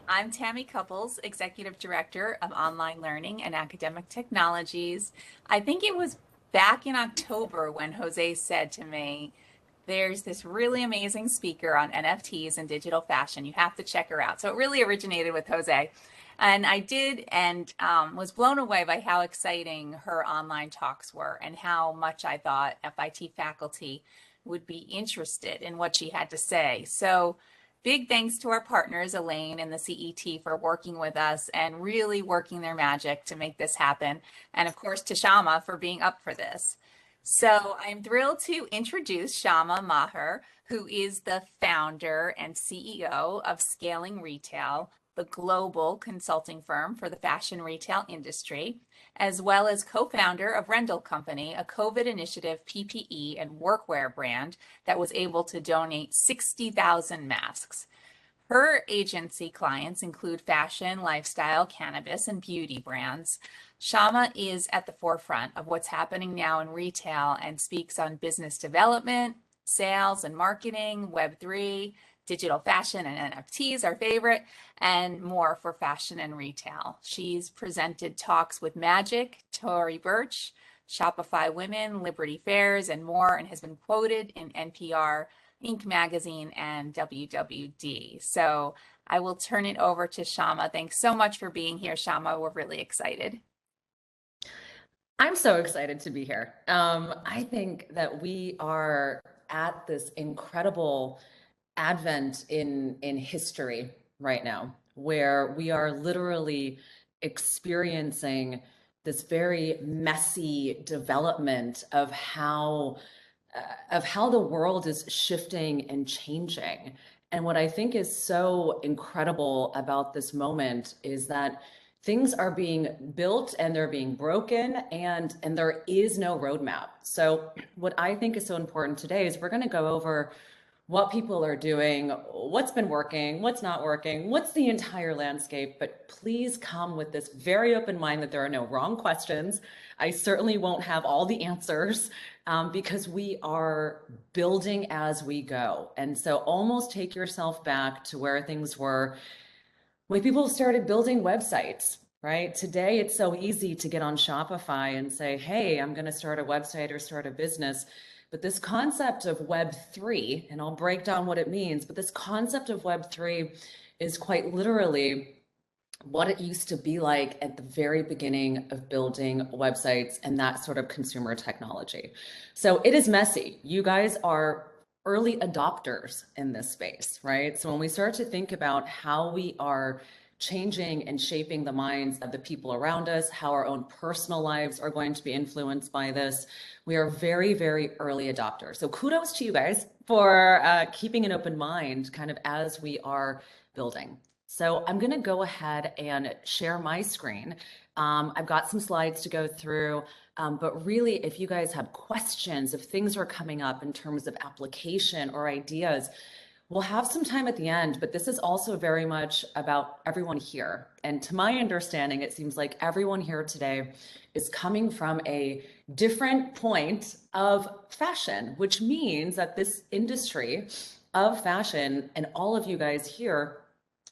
I'm Tammy Couples, Executive Director of Online Learning and Academic Technologies. I think it was back in October when Jose said to me, there's this really amazing speaker on NFTs and digital fashion. You have to check her out. So it really originated with Jose. And I did and was blown away by how exciting her online talks were and how much I thought FIT faculty would be interested in what she had to say. So big thanks to our partners, Elaine and the CET, for working with us and really working their magic to make this happen. And of course, to Syama for being up for this. So I'm thrilled to introduce Syama Meagher, who is the founder and CEO of Scaling Retail, the global consulting firm for the fashion retail industry, as well as co-founder of Rendell Company, a COVID initiative PPE and workwear brand that was able to donate 60,000 masks. Her agency clients include fashion, lifestyle, cannabis, and beauty brands. Syama is at the forefront of what's happening now in retail and speaks on business development, sales and marketing, Web3, digital fashion and NFTs, our favorite, and more for fashion and retail. She's presented talks with Magic, Tory Burch, Shopify Women, Liberty Fairs, and more, and has been quoted in NPR, Inc. magazine, and WWD. So I will turn it over to Syama. Thanks so much for being here, Syama. We're really excited. I'm so excited to be here. I think that we are at this incredible advent in history right now, where we are literally experiencing this very messy development of how the world is shifting and changing. And what I think is so incredible about this moment is that things are being built and they're being broken, and there is no roadmap. So what I think is so important today is we're going to go over what people are doing, what's been working, what's not working, what's the entire landscape. But please come with this very open mind that there are no wrong questions. I certainly won't have all the answers because we are building as we go. And so almost take yourself back to where things were when people started building websites, right? Today, it's so easy to get on Shopify and say, hey, I'm going to start a website or start a business. But this concept of Web3, and I'll break down what it means, but this concept of Web3 is quite literally what it used to be like at the very beginning of building websites and that sort of consumer technology. So it is messy. You guys are early adopters in this space, right? So when we start to think about how we are changing and shaping the minds of the people around us, how our own personal lives are going to be influenced by this, we are very, very early adopters. So kudos to you guys for keeping an open mind kind of as we are building. So I'm going to go ahead and share my screen. I've got some slides to go through. But really, if you guys have questions, if things are coming up in terms of application or ideas, we'll have some time at the end, but this is also very much about everyone here. And to my understanding, it seems like everyone here today is coming from a different point of fashion, which means that this industry of fashion and all of you guys here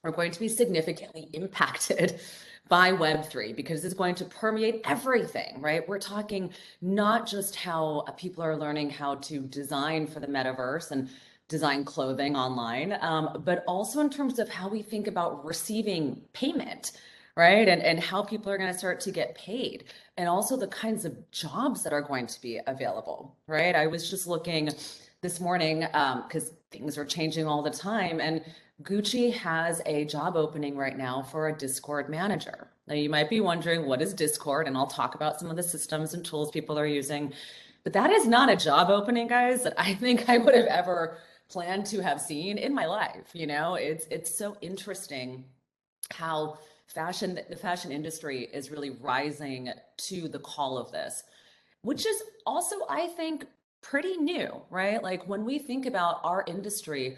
are going to be significantly impacted by Web3 because it's going to permeate everything, right? We're talking not just how people are learning how to design for the metaverse and design clothing online, but also in terms of how we think about receiving payment, right? And how people are going to start to get paid, and also the kinds of jobs that are going to be available, right? I was just looking this morning because things are changing all the time, and Gucci has a job opening right now for a Discord manager. Now you might be wondering, what is Discord? And I'll talk about some of the systems and tools people are using, but that is not a job opening, guys, that I think I would have ever planned to have seen in my life. You know, it's so interesting how the fashion industry is really rising to the call of this, which is also, I think, pretty new, right? Like when we think about our industry,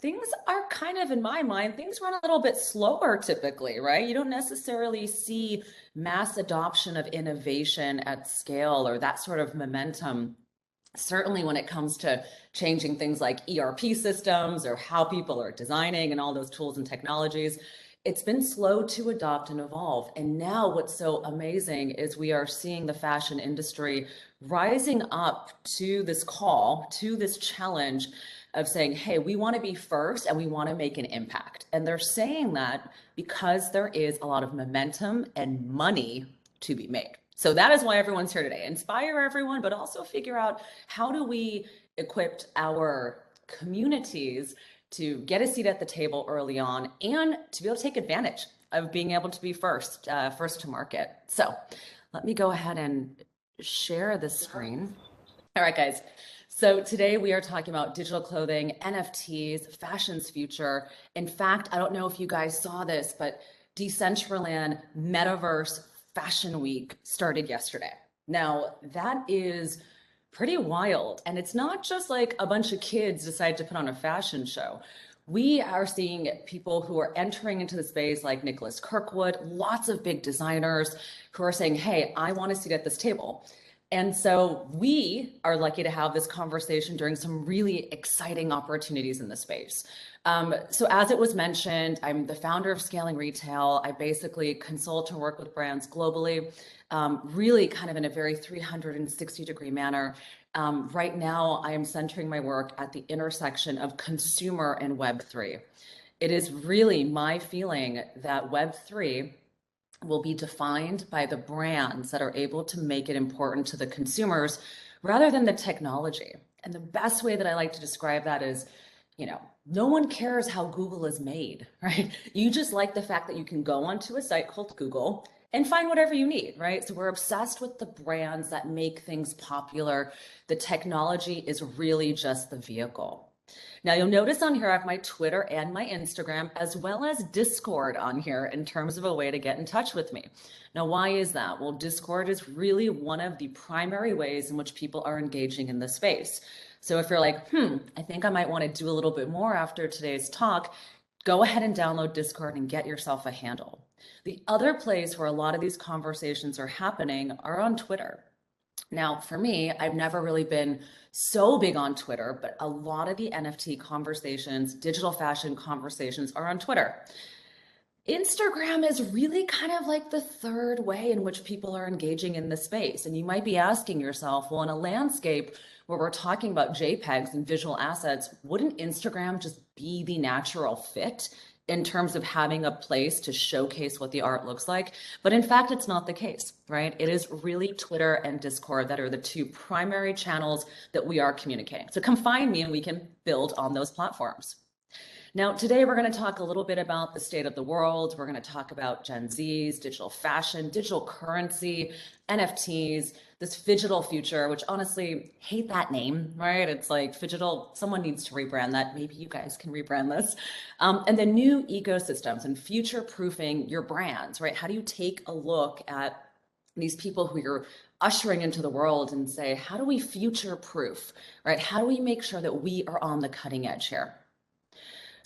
things are kind of, in my mind, things run a little bit slower typically, right? You don't necessarily see mass adoption of innovation at scale or that sort of momentum. Certainly when it comes to changing things like ERP systems or how people are designing and all those tools and technologies, it's been slow to adopt and evolve. And now what's so amazing is we are seeing the fashion industry rising up to this call, to this challenge of saying, hey, we want to be first and we want to make an impact. And they're saying that because there is a lot of momentum and money to be made. So that is why everyone's here today. Inspire everyone, but also figure out how do we equip our communities to get a seat at the table early on and to be able to take advantage of being able to be first to market. So let me go ahead and share the screen. All right, guys. So today we are talking about digital clothing, NFTs, fashion's future. In fact, I don't know if you guys saw this, but Decentraland Metaverse Fashion Week started yesterday. Now, that is pretty wild. And it's not just like a bunch of kids decide to put on a fashion show. We are seeing people who are entering into the space like Nicholas Kirkwood, lots of big designers who are saying, hey, I want a seat at this table. And so we are lucky to have this conversation during some really exciting opportunities in the space. So as it was mentioned, I'm the founder of Scaling Retail. I basically consult and work with brands globally, really kind of in a very 360-degree manner. Right now, I am centering my work at the intersection of consumer and Web3. It is really my feeling that Web3 will be defined by the brands that are able to make it important to the consumers rather than the technology. And the best way that I like to describe that is, no one cares how Google is made, right? You just like the fact that you can go onto a site called Google and find whatever you need, right? So we're obsessed with the brands that make things popular. The technology is really just the vehicle. Now you'll notice on here I have my Twitter and my Instagram, as well as Discord on here in terms of a way to get in touch with me. Now, why is that? Well, Discord is really one of the primary ways in which people are engaging in the space. So if you're like, I think I might want to do a little bit more after today's talk, go ahead and download Discord and get yourself a handle. The other place where a lot of these conversations are happening are on Twitter. Now, for me, I've never really been so big on Twitter, but a lot of the NFT conversations, digital fashion conversations are on Twitter. Instagram is really kind of like the third way in which people are engaging in the space. And you might be asking yourself, well, in a landscape where we're talking about JPEGs and visual assets, wouldn't Instagram just be the natural fit in terms of having a place to showcase what the art looks like? But in fact, it's not the case, right? It is really Twitter and Discord that are the two primary channels that we are communicating. So come find me and we can build on those platforms. Now, today we're going to talk a little bit about the state of the world. We're going to talk about Gen Z's, digital fashion, digital currency, NFTs, this phygital future, which honestly, hate that name, right? It's like phygital, someone needs to rebrand that. Maybe you guys can rebrand this. And the new ecosystems and future-proofing your brands, right? How do you take a look at these people who you're ushering into the world and say, how do we future-proof, right? How do we make sure that we are on the cutting edge here?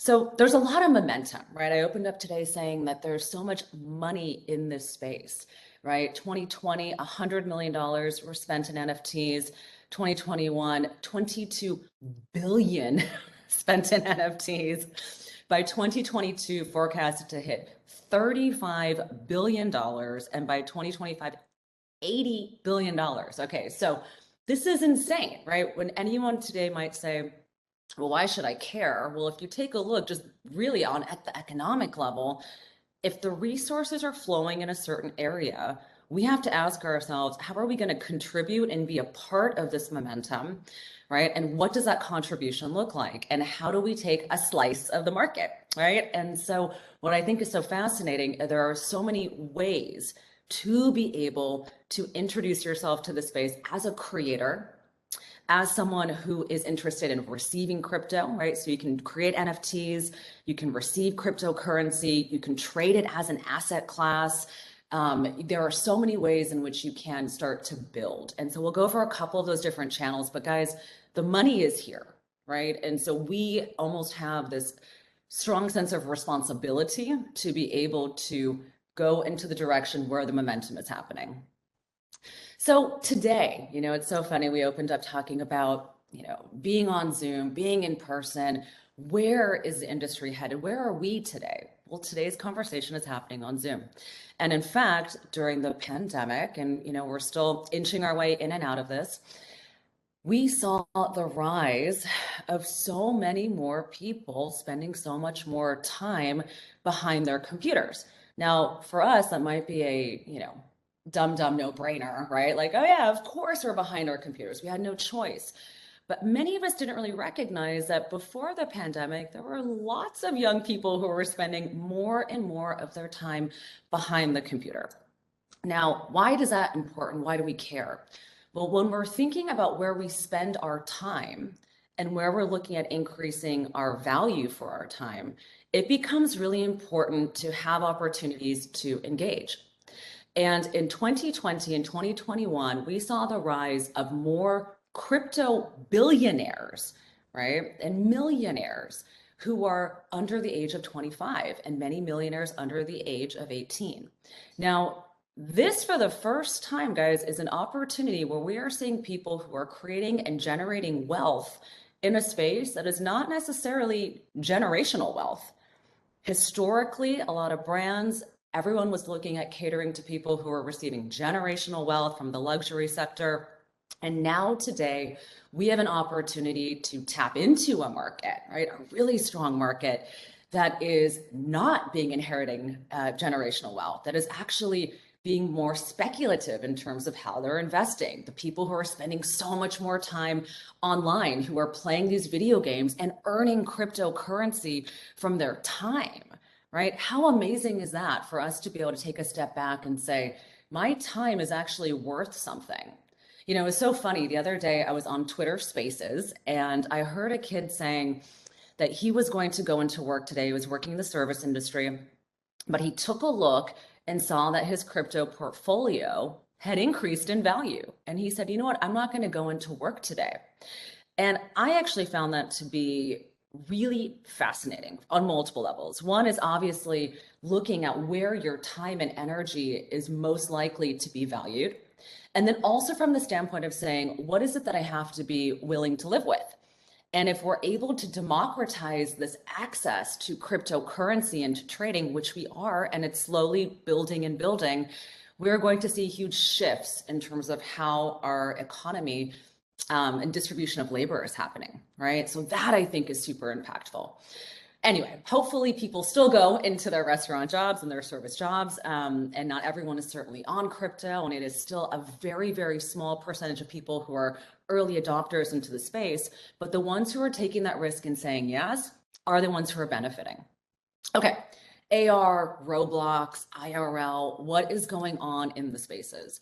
So there's a lot of momentum, right? I opened up today saying that there's so much money in this space, right? 2020, $100 million were spent in NFTs. 2021, 22 billion spent in NFTs. By 2022, forecasted to hit $35 billion. And by 2025, $80 billion. Okay, so this is insane, right? When anyone today might say, well, why should I care? Well, if you take a look just really on at the economic level, if the resources are flowing in a certain area, we have to ask ourselves, how are we going to contribute and be a part of this momentum, right? And what does that contribution look like? And how do we take a slice of the market, right? And so what I think is so fascinating, there are so many ways to be able to introduce yourself to the space as a creator, as someone who is interested in receiving crypto, right? So you can create NFTs, you can receive cryptocurrency, you can trade it as an asset class. There are so many ways in which you can start to build. And so we'll go over a couple of those different channels, but guys, the money is here, right? And so we almost have this strong sense of responsibility to be able to go into the direction where the momentum is happening. So today, it's so funny. We opened up talking about, being on Zoom, being in person. where is the industry headed? Where are we today? Well, today's conversation is happening on Zoom. And in fact, during the pandemic, and we're still inching our way in and out of this, we saw the rise of so many more people spending so much more time behind their computers. Now, for us, that might be a, dumb, no-brainer, right? Like, oh yeah, of course we're behind our computers. We had no choice. But many of us didn't really recognize that before the pandemic, there were lots of young people who were spending more and more of their time behind the computer. Now, why is that important? Why do we care? Well, when we're thinking about where we spend our time and where we're looking at increasing our value for our time, it becomes really important to have opportunities to engage. And in 2020 and 2021, we saw the rise of more crypto billionaires, right? And millionaires who are under the age of 25, and many millionaires under the age of 18. Now, this, for the first time, guys, is an opportunity where we are seeing people who are creating and generating wealth in a space that is not necessarily generational wealth. Historically, a lot of brands, everyone was looking at catering to people who are receiving generational wealth from the luxury sector. And now today, we have an opportunity to tap into a market, right? A really strong market that is not being inheriting generational wealth, that is actually being more speculative in terms of how they're investing. The people who are spending so much more time online, who are playing these video games and earning cryptocurrency from their time, right? How amazing is that for us to be able to take a step back and say, my time is actually worth something. It was so funny. The other day I was on Twitter Spaces and I heard a kid saying that he was going to go into work today. He was working in the service industry, but he took a look and saw that his crypto portfolio had increased in value. And he said, you know what, I'm not going to go into work today. And I actually found that to be really fascinating on multiple levels. One is obviously looking at where your time and energy is most likely to be valued. And then also from the standpoint of saying, what is it that I have to be willing to live with? And if we're able to democratize this access to cryptocurrency and to trading, which we are, and it's slowly building and building, we're going to see huge shifts in terms of how our economy and distribution of labor is happening, right? So that I think is super impactful. Anyway, hopefully people still go into their restaurant jobs and their service jobs, and not everyone is certainly on crypto, and it is still a very, very small percentage of people who are early adopters into the space, but the ones who are taking that risk and saying yes are the ones who are benefiting. Okay, AR, Roblox, IRL, what is going on in the spaces?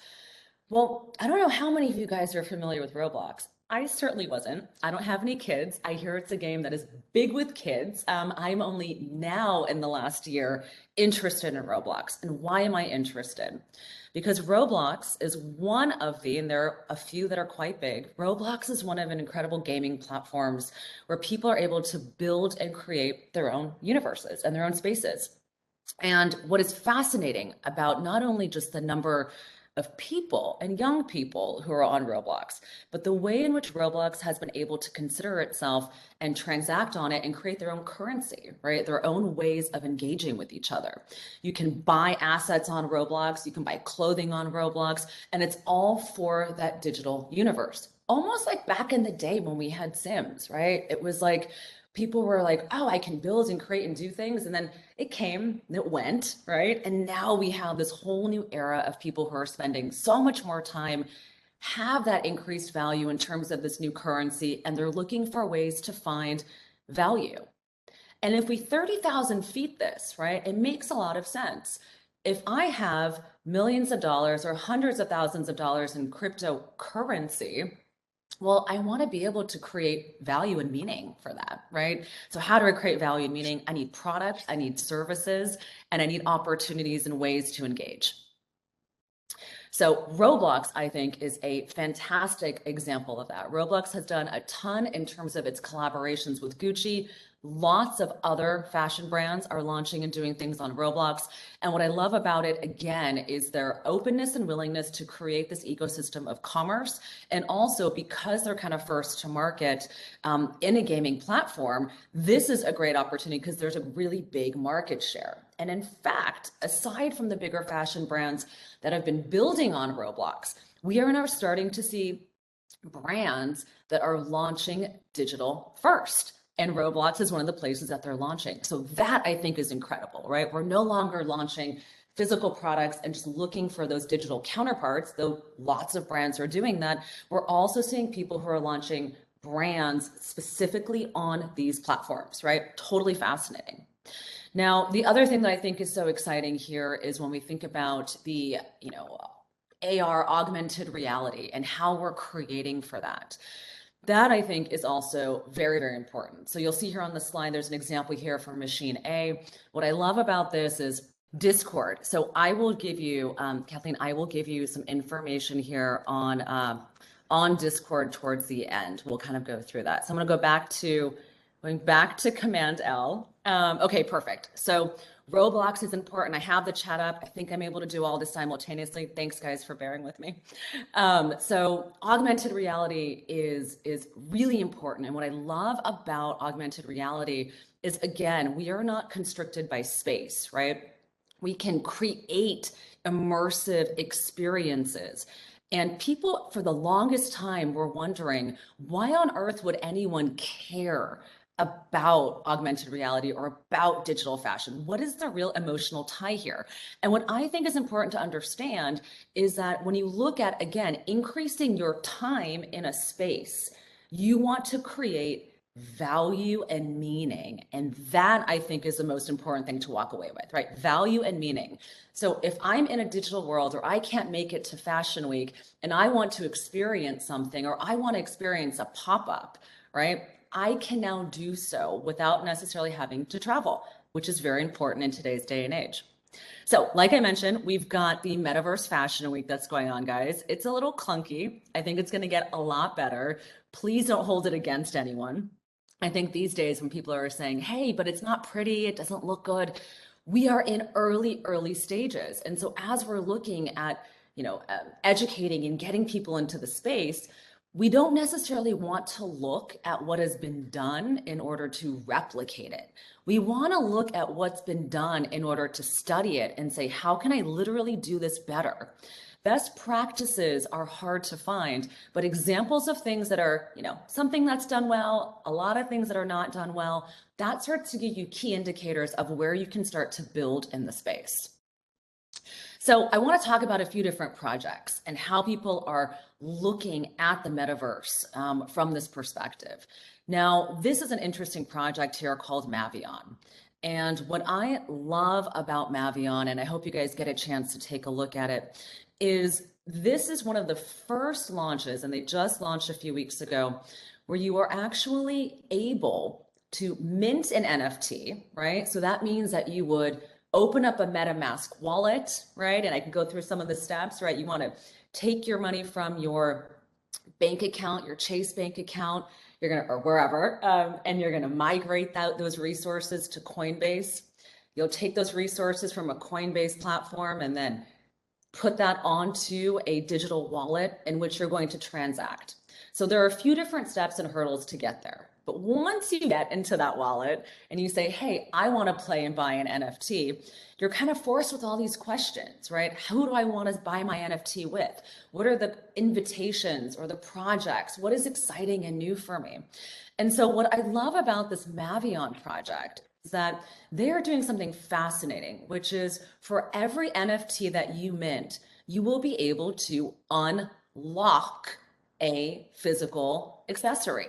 Well, I don't know how many of you guys are familiar with Roblox. I certainly wasn't. I don't have any kids. I hear it's a game that is big with kids. I'm only now in the last year interested in Roblox. And why am I interested? Because Roblox is one of and there are a few that are quite big. Roblox is one of an incredible gaming platforms where people are able to build and create their own universes and their own spaces. And what is fascinating about not only just the number of people and young people who are on Roblox, but the way in which Roblox has been able to consider itself and transact on it and create their own currency, right? Their own ways of engaging with each other. You can buy assets on Roblox, you can buy clothing on Roblox, and it's all for that digital universe. Almost like back in the day when we had Sims, right? It was like, people were like, oh, I can build and create and do things. And then it came, it went, right? And now we have this whole new era of people who are spending so much more time, have that increased value in terms of this new currency, and they're looking for ways to find value. And if we 30,000 feet this, right, it makes a lot of sense. If I have millions of dollars or hundreds of thousands of dollars in cryptocurrency, well, I want to be able to create value and meaning for that, right? So how do I create value and meaning? I need products, I need services, and I need opportunities and ways to engage. So Roblox, I think, is a fantastic example of that. Roblox has done a ton in terms of its collaborations with Gucci, Lots of other fashion brands are launching and doing things on Roblox. And what I love about it, again, is their openness and willingness to create this ecosystem of commerce. And also, because they're kind of first to market in a gaming platform, this is a great opportunity because there's a really big market share. And in fact, aside from the bigger fashion brands that have been building on Roblox, we are now starting to see brands that are launching digital first. And Roblox is one of the places that they're launching. So that I think is incredible, right? We're no longer launching physical products and just looking for those digital counterparts, though lots of brands are doing that. We're also seeing people who are launching brands specifically on these platforms, right? Totally fascinating. Now, the other thing that I think is so exciting here is when we think about the, AR, augmented reality, and how we're creating for that. That I think is also very, very important. So you'll see here on the slide, there's an example here from Machine A. What I love about this is Discord. So I will give you, Kathleen, I will give you some information here on Discord towards the end. We'll kind of go through that. So I'm going to going back to Command L. Okay, perfect. So Roblox is important. I have the chat up. I think I'm able to do all this simultaneously. Thanks, guys, for bearing with me. So augmented reality is really important. And what I love about augmented reality is, again, we are not constricted by space, right? We can create immersive experiences. And people, for the longest time, were wondering, why on earth would anyone care about augmented reality or about digital fashion? What is the real emotional tie here? And what I think is important to understand is that when you look at, again, increasing your time in a space, you want to create value and meaning. And that I think is the most important thing to walk away with, right? Value and meaning. So if I'm in a digital world or I can't make it to Fashion Week and I want to experience something, or I want to experience a pop-up, right? I can now do so without necessarily having to travel, which is very important in today's day and age. So like I mentioned, we've got the Metaverse Fashion Week that's going on, guys. It's a little clunky. I think it's going to get a lot better. Please don't hold it against anyone. I think these days when people are saying, hey, but it's not pretty, it doesn't look good, we are in early stages. And so as we're looking at, educating and getting people into the space, we don't necessarily want to look at what has been done in order to replicate it. We want to look at what's been done in order to study it and say, how can I literally do this better? Best practices are hard to find, but examples of things that are, something that's done well, a lot of things that are not done well, that starts to give you key indicators of where you can start to build in the space. So I want to talk about a few different projects and how people are looking at the metaverse from this perspective. Now, this is an interesting project here called Mavion. And what I love about Mavion, and I hope you guys get a chance to take a look at it, is this is one of the first launches, and they just launched a few weeks ago, where you are actually able to mint an NFT, right? So that means that you would open up a MetaMask wallet, right? And I can go through some of the steps, right? You want to take your money from your bank account, your Chase bank account, or wherever, and you're gonna migrate those resources to Coinbase. You'll take those resources from a Coinbase platform and then put that onto a digital wallet in which you're going to transact. So there are a few different steps and hurdles to get there. But once you get into that wallet and you say, hey, I want to play and buy an NFT, you're kind of forced with all these questions, right? Who do I want to buy my NFT with? What are the invitations or the projects? What is exciting and new for me? And so what I love about this Mavion project is that they are doing something fascinating, which is for every NFT that you mint, you will be able to unlock a physical accessory.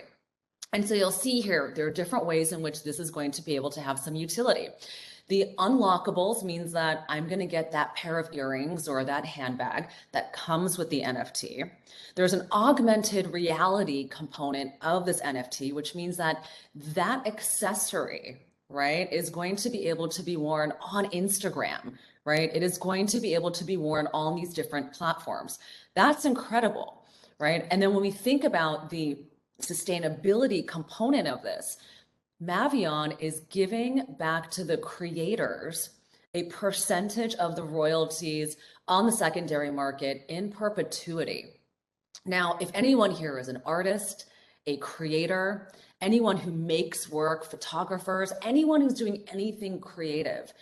And so you'll see here, there are different ways in which this is going to be able to have some utility. The unlockables means that I'm going to get that pair of earrings or that handbag that comes with the NFT. There's an augmented reality component of this NFT, which means that that accessory, right, is going to be able to be worn on Instagram, right? It is going to be able to be worn on these different platforms. That's incredible, right? And then when we think about the sustainability component of this, Mavion is giving back to the creators a percentage of the royalties on the secondary market in perpetuity. Now, if anyone here is an artist, a creator, anyone who makes work, photographers, anyone who's doing anything creative,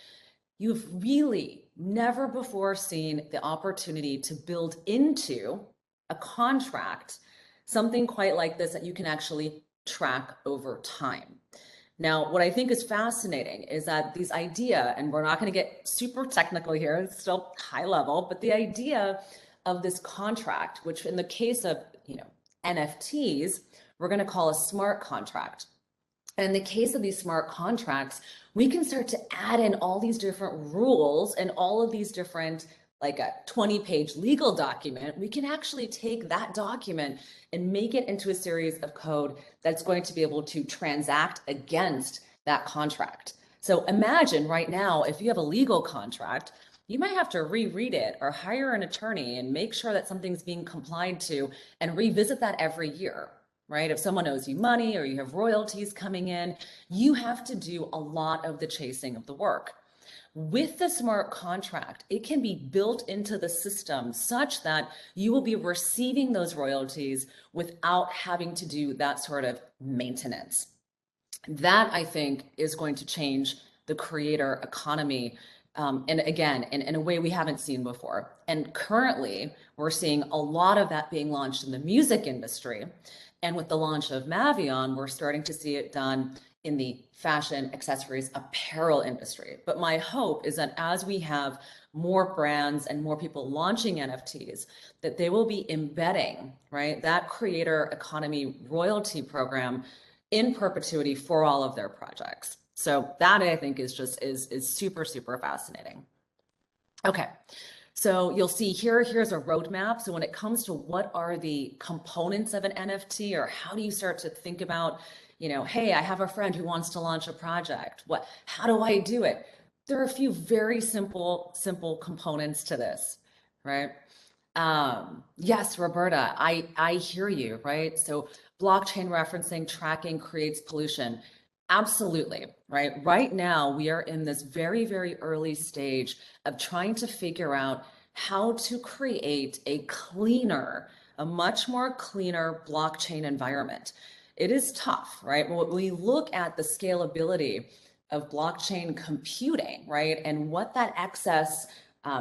you've really never before seen the opportunity to build into a contract something quite like this that you can actually track over time. Now, what I think is fascinating is that these idea, and we're not going to get super technical here, it's still high level, but the idea of this contract, which in the case of, NFTs, we're going to call a smart contract. And in the case of these smart contracts, we can start to add in all these different rules and all of these different, like a 20-page legal document. We can actually take that document and make it into a series of code that's going to be able to transact against that contract. So imagine right now, if you have a legal contract, you might have to reread it or hire an attorney and make sure that something's being complied to and revisit that every year, right? If someone owes you money or you have royalties coming in, you have to do a lot of the chasing of the work. With the smart contract, it can be built into the system such that you will be receiving those royalties without having to do that sort of maintenance. That, I think, is going to change the creator economy. And again, in a way we haven't seen before. And currently, we're seeing a lot of that being launched in the music industry. And with the launch of Mavion, we're starting to see it done in the fashion, accessories, apparel industry. But my hope is that as we have more brands and more people launching NFTs, that they will be embedding, right, that creator economy royalty program in perpetuity for all of their projects. So that, I think, is just is super, super fascinating. Okay. So you'll see here's a roadmap. So when it comes to what are the components of an NFT, or how do you start to think about, hey, I have a friend who wants to launch a project. How do I do it? There are a few very simple components to this, right? Yes, Roberta, I hear you, right? So blockchain referencing, tracking creates pollution. Absolutely, right? Right now, we are in this very, very early stage of trying to figure out how to create a much more cleaner blockchain environment. It is tough, right? When we look at the scalability of blockchain computing, right, and what that excess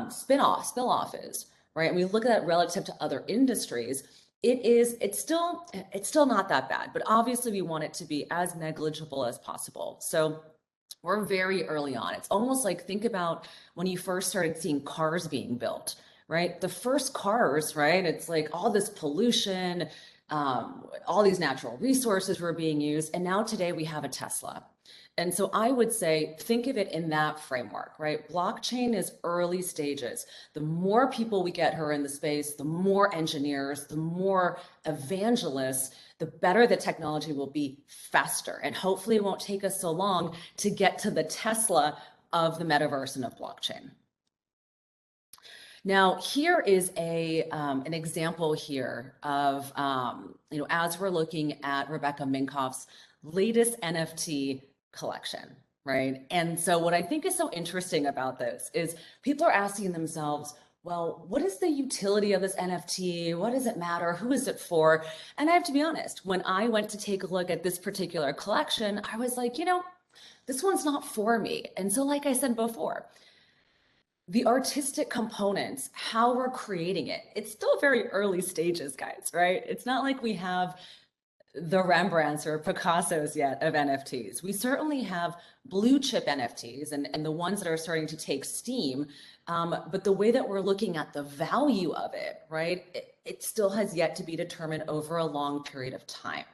spill-off is, right? And we look at that relative to other industries, it's still not that bad, but obviously we want it to be as negligible as possible. So we're very early on. It's almost like, think about when you first started seeing cars being built, right? The first cars, right? It's like all this pollution, all these natural resources were being used. And now today we have a Tesla. And so I would say, think of it in that framework, right? Blockchain is early stages. The more people we get her in the space, the more engineers, the more evangelists, the better the technology will be faster. And hopefully it won't take us so long to get to the Tesla of the metaverse and of blockchain. Now, here is an example here of, as we're looking at Rebecca Minkoff's latest NFT collection, right? And so what I think is so interesting about this is people are asking themselves, well, what is the utility of this NFT? What does it matter? Who is it for? And I have to be honest, when I went to take a look at this particular collection, I was like, this one's not for me. And so, like I said before, the artistic components, how we're creating it, it's still very early stages, guys, right? It's not like we have the Rembrandts or Picassos yet of NFTs. We certainly have blue chip NFTs and the ones that are starting to take steam. But the way that we're looking at the value of it, right, it still has yet to be determined over a long period of time.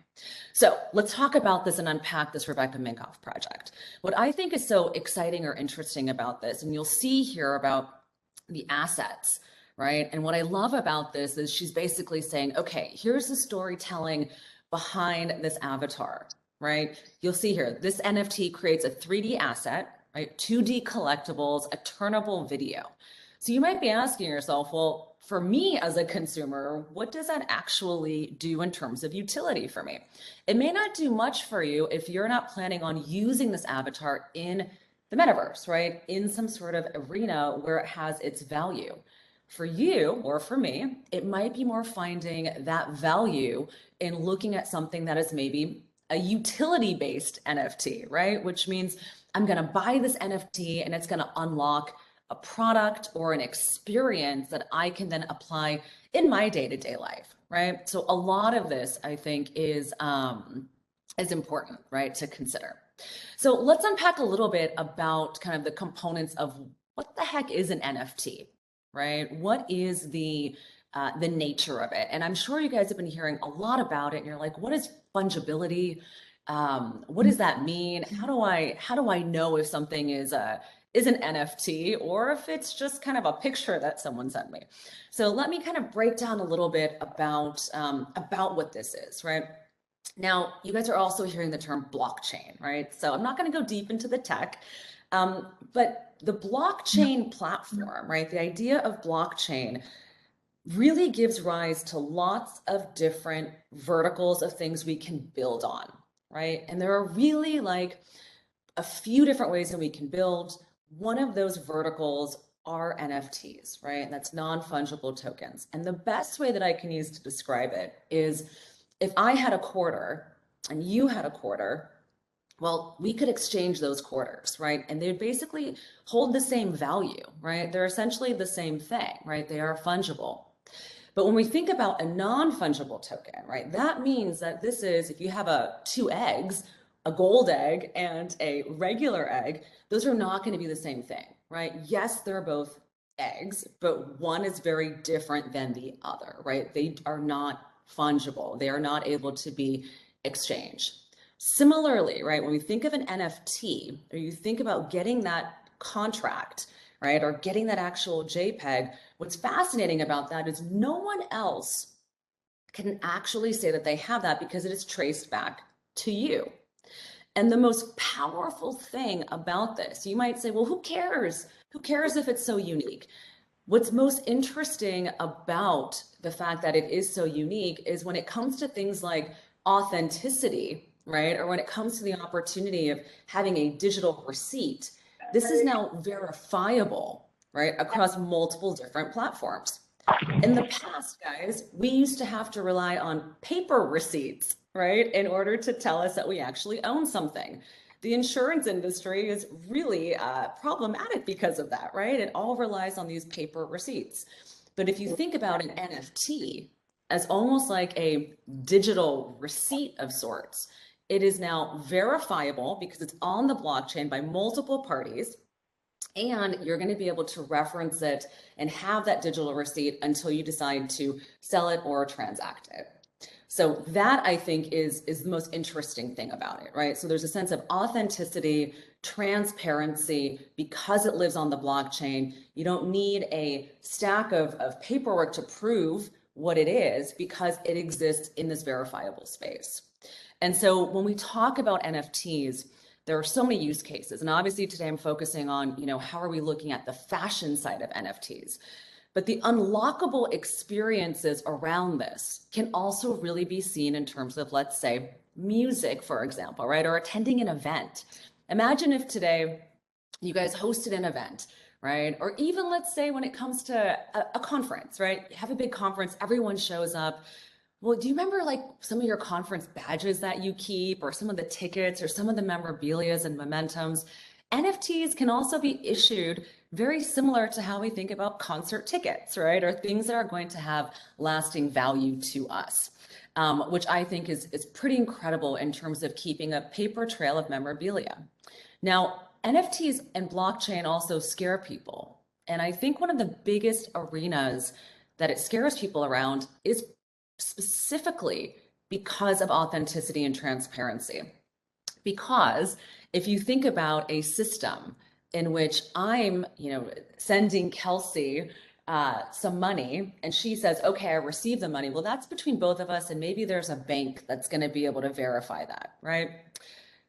So let's talk about this and unpack this Rebecca Minkoff project. What I think is so exciting or interesting about this, and you'll see here about the assets, right? And what I love about this is she's basically saying, okay, here's the storytelling behind this avatar, right? You'll see here, this NFT creates a 3D asset, right? 2D collectibles, a turnable video. So you might be asking yourself, well, for me as a consumer, what does that actually do in terms of utility for me? It may not do much for you if you're not planning on using this avatar in the metaverse, right? In some sort of arena where it has its value. For you or for me, it might be more finding that value in looking at something that is maybe a utility based NFT, right? Which means I'm going to buy this NFT and it's going to unlock a product or an experience that I can then apply in my day-to-day life, right? So a lot of this, I think, is important, right, to consider. So let's unpack a little bit about kind of the components of what the heck is an NFT, right? What is the nature of it? And I'm sure you guys have been hearing a lot about it, and you're like, what is fungibility? What does that mean? How do I know if something is an NFT or if it's just kind of a picture that someone sent me? So let me kind of break down a little bit about what this is, right? Now, you guys are also hearing the term blockchain, right? So I'm not going to go deep into the tech, but the blockchain platform, right? The idea of blockchain really gives rise to lots of different verticals of things we can build on, right? And there are really like a few different ways that we can build. One of those verticals are NFTs, right? And that's non-fungible tokens. And the best way that I can use to describe it is if I had a quarter and you had a quarter, well, we could exchange those quarters, right? And they basically hold the same value, right? They're essentially the same thing, right? They are fungible. But when we think about a non-fungible token, right, that means that this is, if you have two eggs, a gold egg and a regular egg, those are not going to be the same thing, right? Yes, they're both eggs, but one is very different than the other, right? They are not fungible. They are not able to be exchanged. Similarly, right, when we think of an NFT, or you think about getting that contract, right, or getting that actual JPEG, what's fascinating about that is no one else can actually say that they have that because it is traced back to you. And the most powerful thing about this, you might say, well, who cares? Who cares if it's so unique? What's most interesting about the fact that it is so unique is when it comes to things like authenticity, right? Or when it comes to the opportunity of having a digital receipt, this is now verifiable, right? Across multiple different platforms. In the past, guys, we used to have to rely on paper receipts, right, in order to tell us that we actually own something. The insurance industry is really problematic because of that, right? It all relies on these paper receipts. But if you think about an NFT as almost like a digital receipt of sorts, it is now verifiable because it's on the blockchain by multiple parties, and you're going to be able to reference it and have that digital receipt until you decide to sell it or transact it. So that, I think, is the most interesting thing about it, right? So there's a sense of authenticity, transparency, because it lives on the blockchain. You don't need a stack of paperwork to prove what it is because it exists in this verifiable space. And so when we talk about NFTs, there are so many use cases. And obviously today I'm focusing on, how are we looking at the fashion side of NFTs? But the unlockable experiences around this can also really be seen in terms of, let's say, music, for example, right? Or attending an event. Imagine if today you guys hosted an event, right? Or even let's say when it comes to a conference, right? You have a big conference, everyone shows up. Well, do you remember like some of your conference badges that you keep, or some of the tickets, or some of the memorabilias and mementos? NFTs can also be issued very similar to how we think about concert tickets, right? Or things that are going to have lasting value to us, which I think is pretty incredible in terms of keeping a paper trail of memorabilia. Now, NFTs and blockchain also scare people. And I think one of the biggest arenas that it scares people around is specifically because of authenticity and transparency. Because if you think about a system in which I'm, sending Kelsey some money and she says, okay, I received the money. Well, that's between both of us. And maybe there's a bank that's going to be able to verify that, right?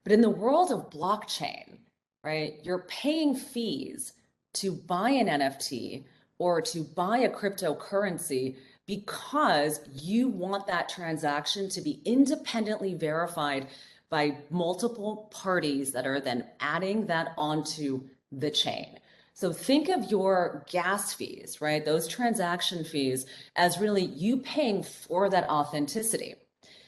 But in the world of blockchain, right, you're paying fees to buy an NFT or to buy a cryptocurrency because you want that transaction to be independently verified by multiple parties that are then adding that onto the chain. So think of your gas fees, right? Those transaction fees as really you paying for that authenticity.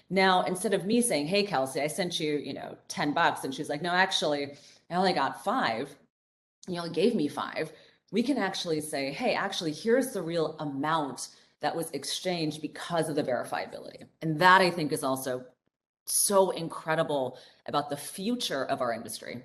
Now, instead of me saying, hey, Kelsey, I sent you, $10. And she's like, no, actually, I only got 5. You only gave me 5. We can actually say, hey, actually, here's the real amount that was exchanged because of the verifiability. And that I think is also so incredible about the future of our industry.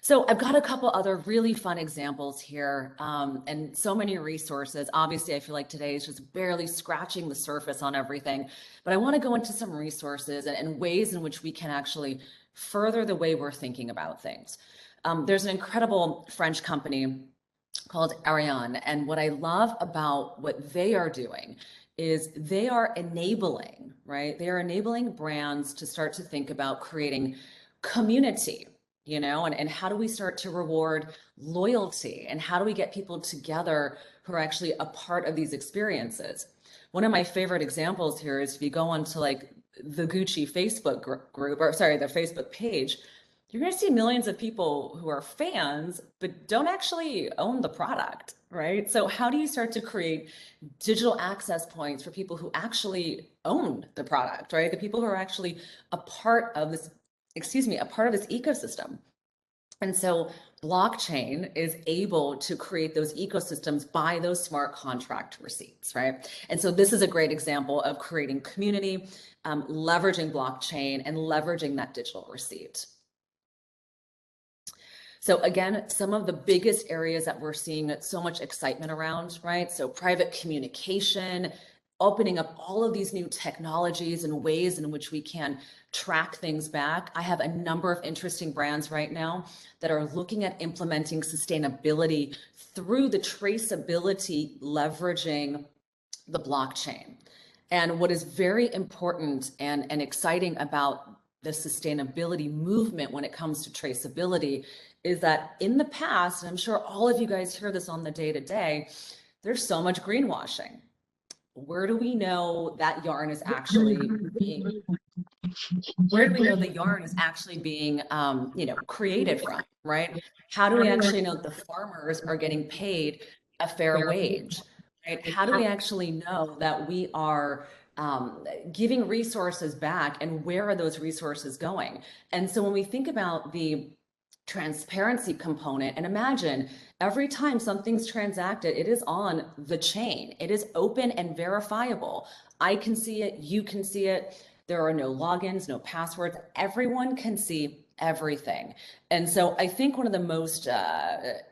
So I've got a couple other really fun examples here, and so many resources. Obviously, I feel like today is just barely scratching the surface on everything, but I want to go into some resources and ways in which we can actually further the way we're thinking about things. There's an incredible French company called Ariane, and what I love about what they are doing is they are enabling, right? They are enabling brands to start to think about creating community, and how do we start to reward loyalty, and how do we get people together who are actually a part of these experiences? One of my favorite examples here is if you go onto like the Gucci Facebook group, or sorry, the Facebook page, you're going to see millions of people who are fans, but don't actually own the product, right? So how do you start to create digital access points for people who actually own the product, right? The people who are actually a part of this, a part of this ecosystem. And so blockchain is able to create those ecosystems by those smart contract receipts, right? And so this is a great example of creating community, leveraging blockchain and leveraging that digital receipt. So again, some of the biggest areas that we're seeing so much excitement around, right? So private communication, opening up all of these new technologies and ways in which we can track things back. I have a number of interesting brands right now that are looking at implementing sustainability through the traceability, leveraging the blockchain. And what is very important and exciting about the sustainability movement when it comes to traceability is that in the past, and I'm sure all of you guys hear this on the day-to-day, there's so much greenwashing. Where do we know that yarn is actually being, where do we know the yarn is actually being, created from, right? How do we actually know that the farmers are getting paid a fair wage, right? How do we actually know that we are giving resources back, and where are those resources going? And so when we think about the transparency component, and imagine every time something's transacted, it is on the chain. It is open and verifiable. I can see it, you can see it. There are no logins, no passwords. Everyone can see everything. And so I think one of the most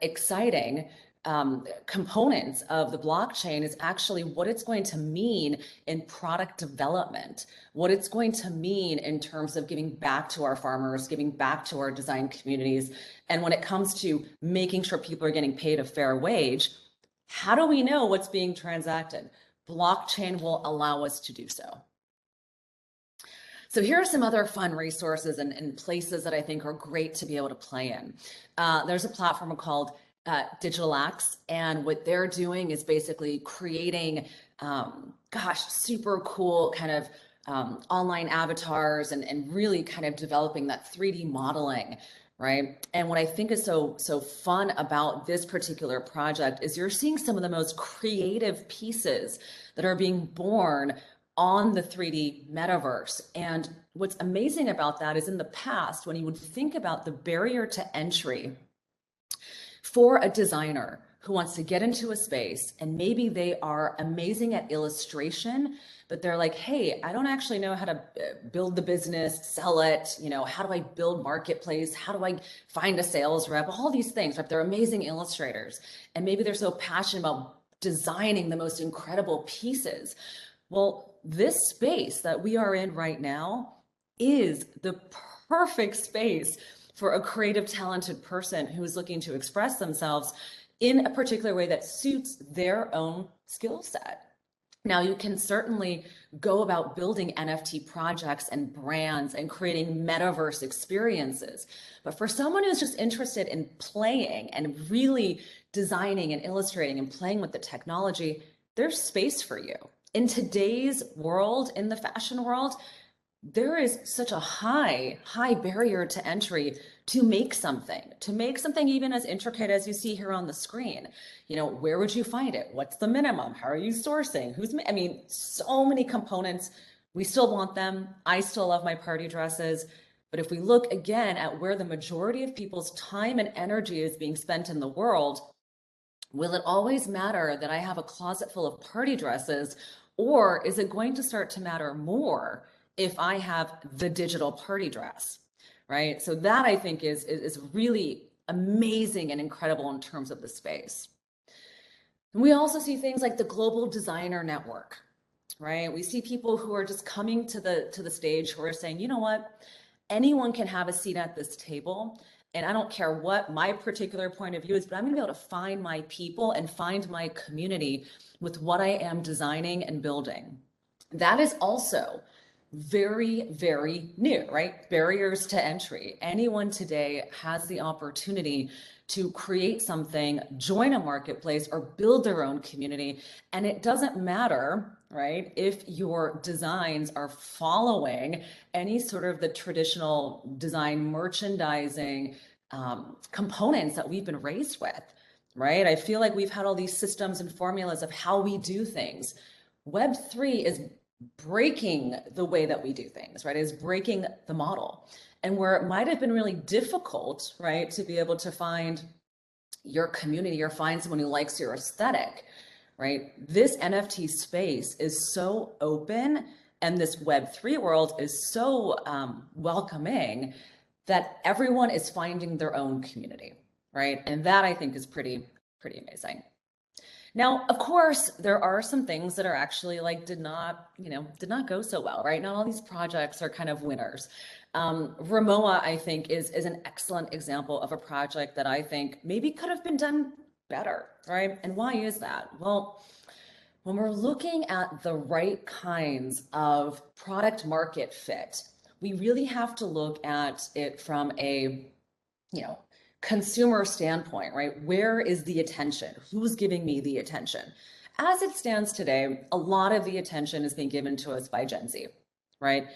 exciting components of the blockchain is actually what it's going to mean in product development, what it's going to mean in terms of giving back to our farmers, giving back to our design communities. And when it comes to making sure people are getting paid a fair wage, how do we know what's being transacted? Blockchain will allow us to do so. So here are some other fun resources and places that I think are great to be able to play in. There's a platform called Digital X, and what they're doing is basically creating, super cool kind of online avatars and really kind of developing that 3D modeling, right? And what I think is so fun about this particular project is you're seeing some of the most creative pieces that are being born on the 3D metaverse. And what's amazing about that is in the past, when you would think about the barrier to entry for a designer who wants to get into a space, and maybe they are amazing at illustration, but they're like, hey, I don't actually know how to build the business, sell it, how do I build marketplace? How do I find a sales rep? All these things, right? They're amazing illustrators. And maybe they're so passionate about designing the most incredible pieces. Well, this space that we are in right now is the perfect space for a creative, talented person who is looking to express themselves in a particular way that suits their own skill set. Now, you can certainly go about building NFT projects and brands and creating metaverse experiences. But for someone who's just interested in playing and really designing and illustrating and playing with the technology, there's space for you. In today's world, in the fashion world, there is such a high barrier to entry to make something even as intricate as you see here on the screen. You know, where would you find it? What's the minimum? How are you sourcing? I mean, so many components. We still want them. I still love my party dresses. But if we look again at where the majority of people's time and energy is being spent in the world, will it always matter that I have a closet full of party dresses, or is it going to start to matter more if I have the digital party dress, right? So that I think is really amazing and incredible in terms of the space. And we also see things like the Global Designer Network, right? We see people who are just coming to the stage who are saying, you know what, anyone can have a seat at this table. And I don't care what my particular point of view is, but I'm gonna be able to find my people and find my community with what I am designing and building. That is also very new, right? Barriers to entry. Anyone today has the opportunity to create something, join a marketplace, or build their own community. And it doesn't matter, right, if your designs are following any sort of the traditional design merchandising components that we've been raised with, right? I feel like we've had all these systems and formulas of how we do things. Web3 is breaking the way that we do things, right? Is breaking the model. And where it might have been really difficult, right, to be able to find your community or find someone who likes your aesthetic, right? This NFT space is so open, and this Web3 world is so welcoming that everyone is finding their own community, right? And that I think is pretty amazing. Now, of course, there are some things that are actually like did not go so well, right? Not all these projects are kind of winners. Ramoa, I think, is an excellent example of a project that I think maybe could have been done better, right? And why is that? Well, when we're looking at the right kinds of product market fit, we really have to look at it from a, you know, consumer standpoint, right? Where is the attention? Who's giving me the attention? As it stands today, a lot of the attention is being given to us by Gen Z, right?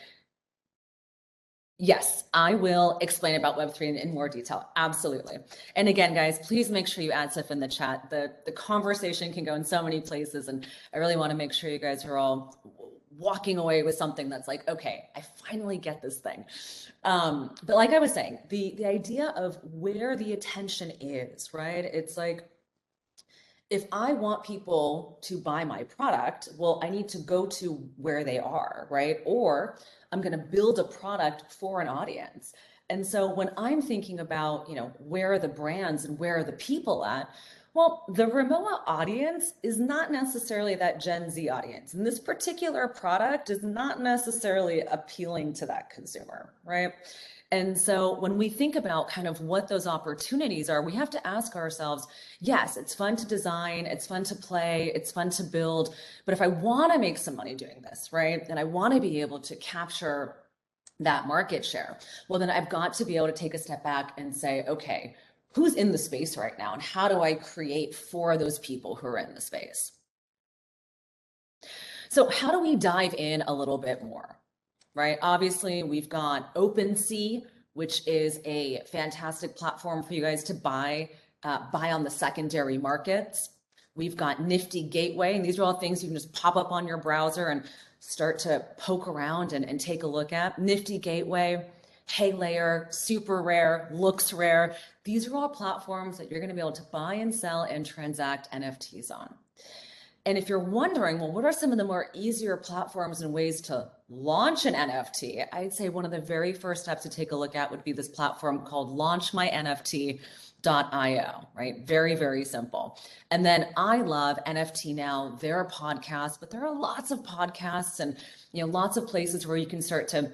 Yes, I will explain about Web3 in more detail. Absolutely. And again, guys, please make sure you add stuff in the chat. The conversation can go in so many places, and I really want to make sure you guys are all walking away with something that's like, okay, I finally get this thing. But like I was saying, the idea of where the attention is, right? It's like, if I want people to buy my product, well, I need to go to where they are, right? Or I'm going to build a product for an audience. And so when I'm thinking about, you know, where are the brands and where are the people at? Well, the Ramoa audience is not necessarily that Gen Z audience. And this particular product is not necessarily appealing to that consumer, right? And so when we think about kind of what those opportunities are, we have to ask ourselves, yes, it's fun to design, it's fun to play, it's fun to build, but if I want to make some money doing this, right, and I want to be able to capture that market share, well, then I've got to be able to take a step back and say, okay, who's in the space right now, and how do I create for those people who are in the space? So how do we dive in a little bit more? Right? Obviously, we've got OpenSea, which is a fantastic platform for you guys to buy on the secondary markets. We've got Nifty Gateway, and these are all things you can just pop up on your browser and start to poke around and take a look at. Nifty Gateway, HeyLayer, Super Rare, Looks Rare. These are all platforms that you're going to be able to buy and sell and transact NFTs on. And if you're wondering, well, what are some of the more easier platforms and ways to launch an NFT? I'd say one of the very first steps to take a look at would be this platform called launchmynft.io, right? Very simple. And then I love NFT Now. They're a podcast, but there are lots of podcasts and, you know, lots of places where you can start to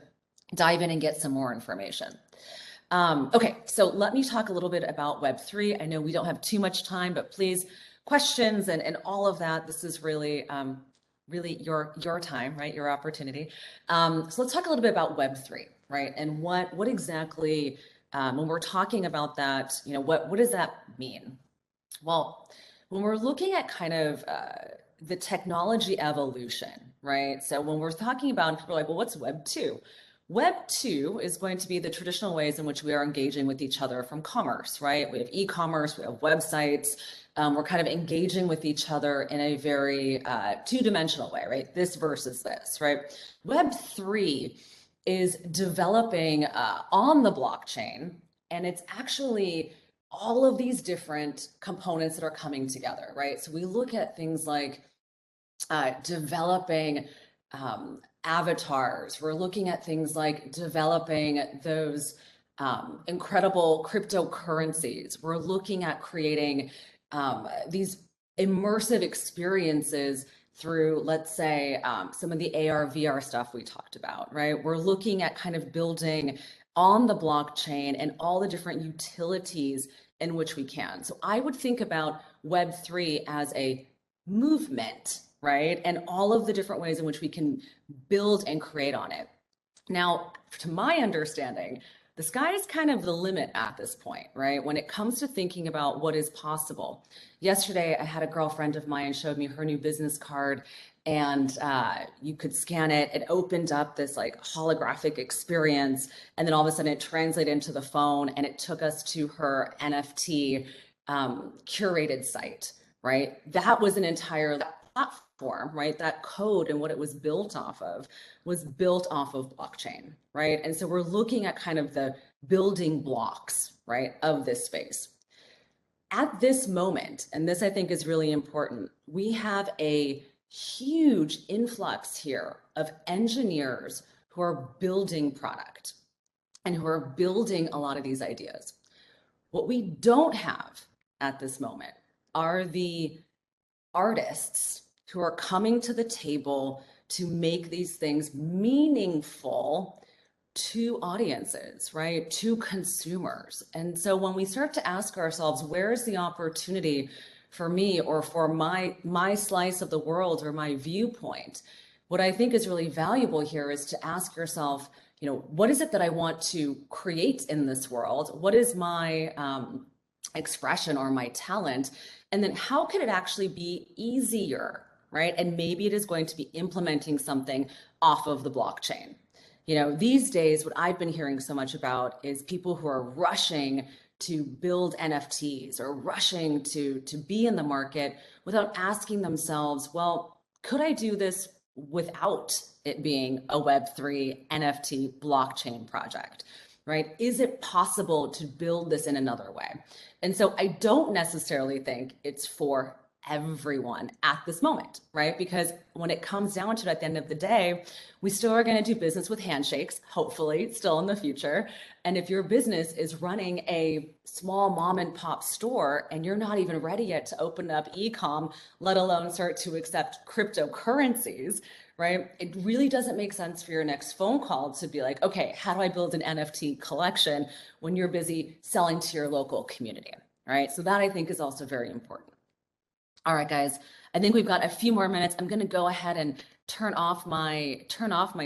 dive in and get some more information. Okay, so let me talk a little bit about Web3. I know we don't have too much time, but please, questions and all of that. This is really really your time, right? Your opportunity. So let's talk a little bit about Web3, right? And what exactly when we're talking about that, what does that mean? Well, when we're looking at kind of the technology evolution, right? So when we're talking about, people are like, well, what's Web 2? Web 2 is going to be the traditional ways in which we are engaging with each other from commerce, right? We have e-commerce, we have websites. We're kind of engaging with each other in a very two-dimensional way, right? This versus this, right? Web 3 is developing on the blockchain, and it's actually all of these different components that are coming together, right? So we look at things like developing avatars. We're looking at things like developing those incredible cryptocurrencies. We're looking at creating these immersive experiences through, let's say, some of the AR, VR stuff we talked about, right? We're looking at kind of building on the blockchain and all the different utilities in which we can. So I would think about Web3 as a movement, right? And all of the different ways in which we can build and create on it. Now, to my understanding, the sky is kind of the limit at this point, right? When it comes to thinking about what is possible. Yesterday, I had a girlfriend of mine showed me her new business card, and you could scan it. It opened up this like holographic experience, and then all of a sudden it translated into the phone, and it took us to her NFT curated site, right? That was an entire platform, right? That code and what it was built off of was built off of blockchain, right? And so we're looking at kind of the building blocks, right, of this space. At this moment, and this I think is really important, we have a huge influx here of engineers who are building product and who are building a lot of these ideas. What we don't have at this moment are the artists who are coming to the table to make these things meaningful to audiences, right? To consumers. And so when we start to ask ourselves, where is the opportunity for me or for my slice of the world or my viewpoint? What I think is really valuable here is to ask yourself, what is it that I want to create in this world? What is my expression or my talent? And then how can it actually be easier, right? And maybe it is going to be implementing something off of the blockchain. These days, what I've been hearing so much about is people who are rushing to build NFTs or rushing to be in the market without asking themselves, well, could I do this without it being a Web3 NFT blockchain project, right? Is it possible to build this in another way? And so I don't necessarily think it's for everyone at this moment, right? Because when it comes down to it at the end of the day, we still are going to do business with handshakes, hopefully still in the future. And if your business is running a small mom and pop store and you're not even ready yet to open up e-com, let alone start to accept cryptocurrencies, right? It really doesn't make sense for your next phone call to be like, okay, how do I build an NFT collection when you're busy selling to your local community, right? So that I think is also very important. All right, guys, I think we've got a few more minutes. I'm going to go ahead and turn off my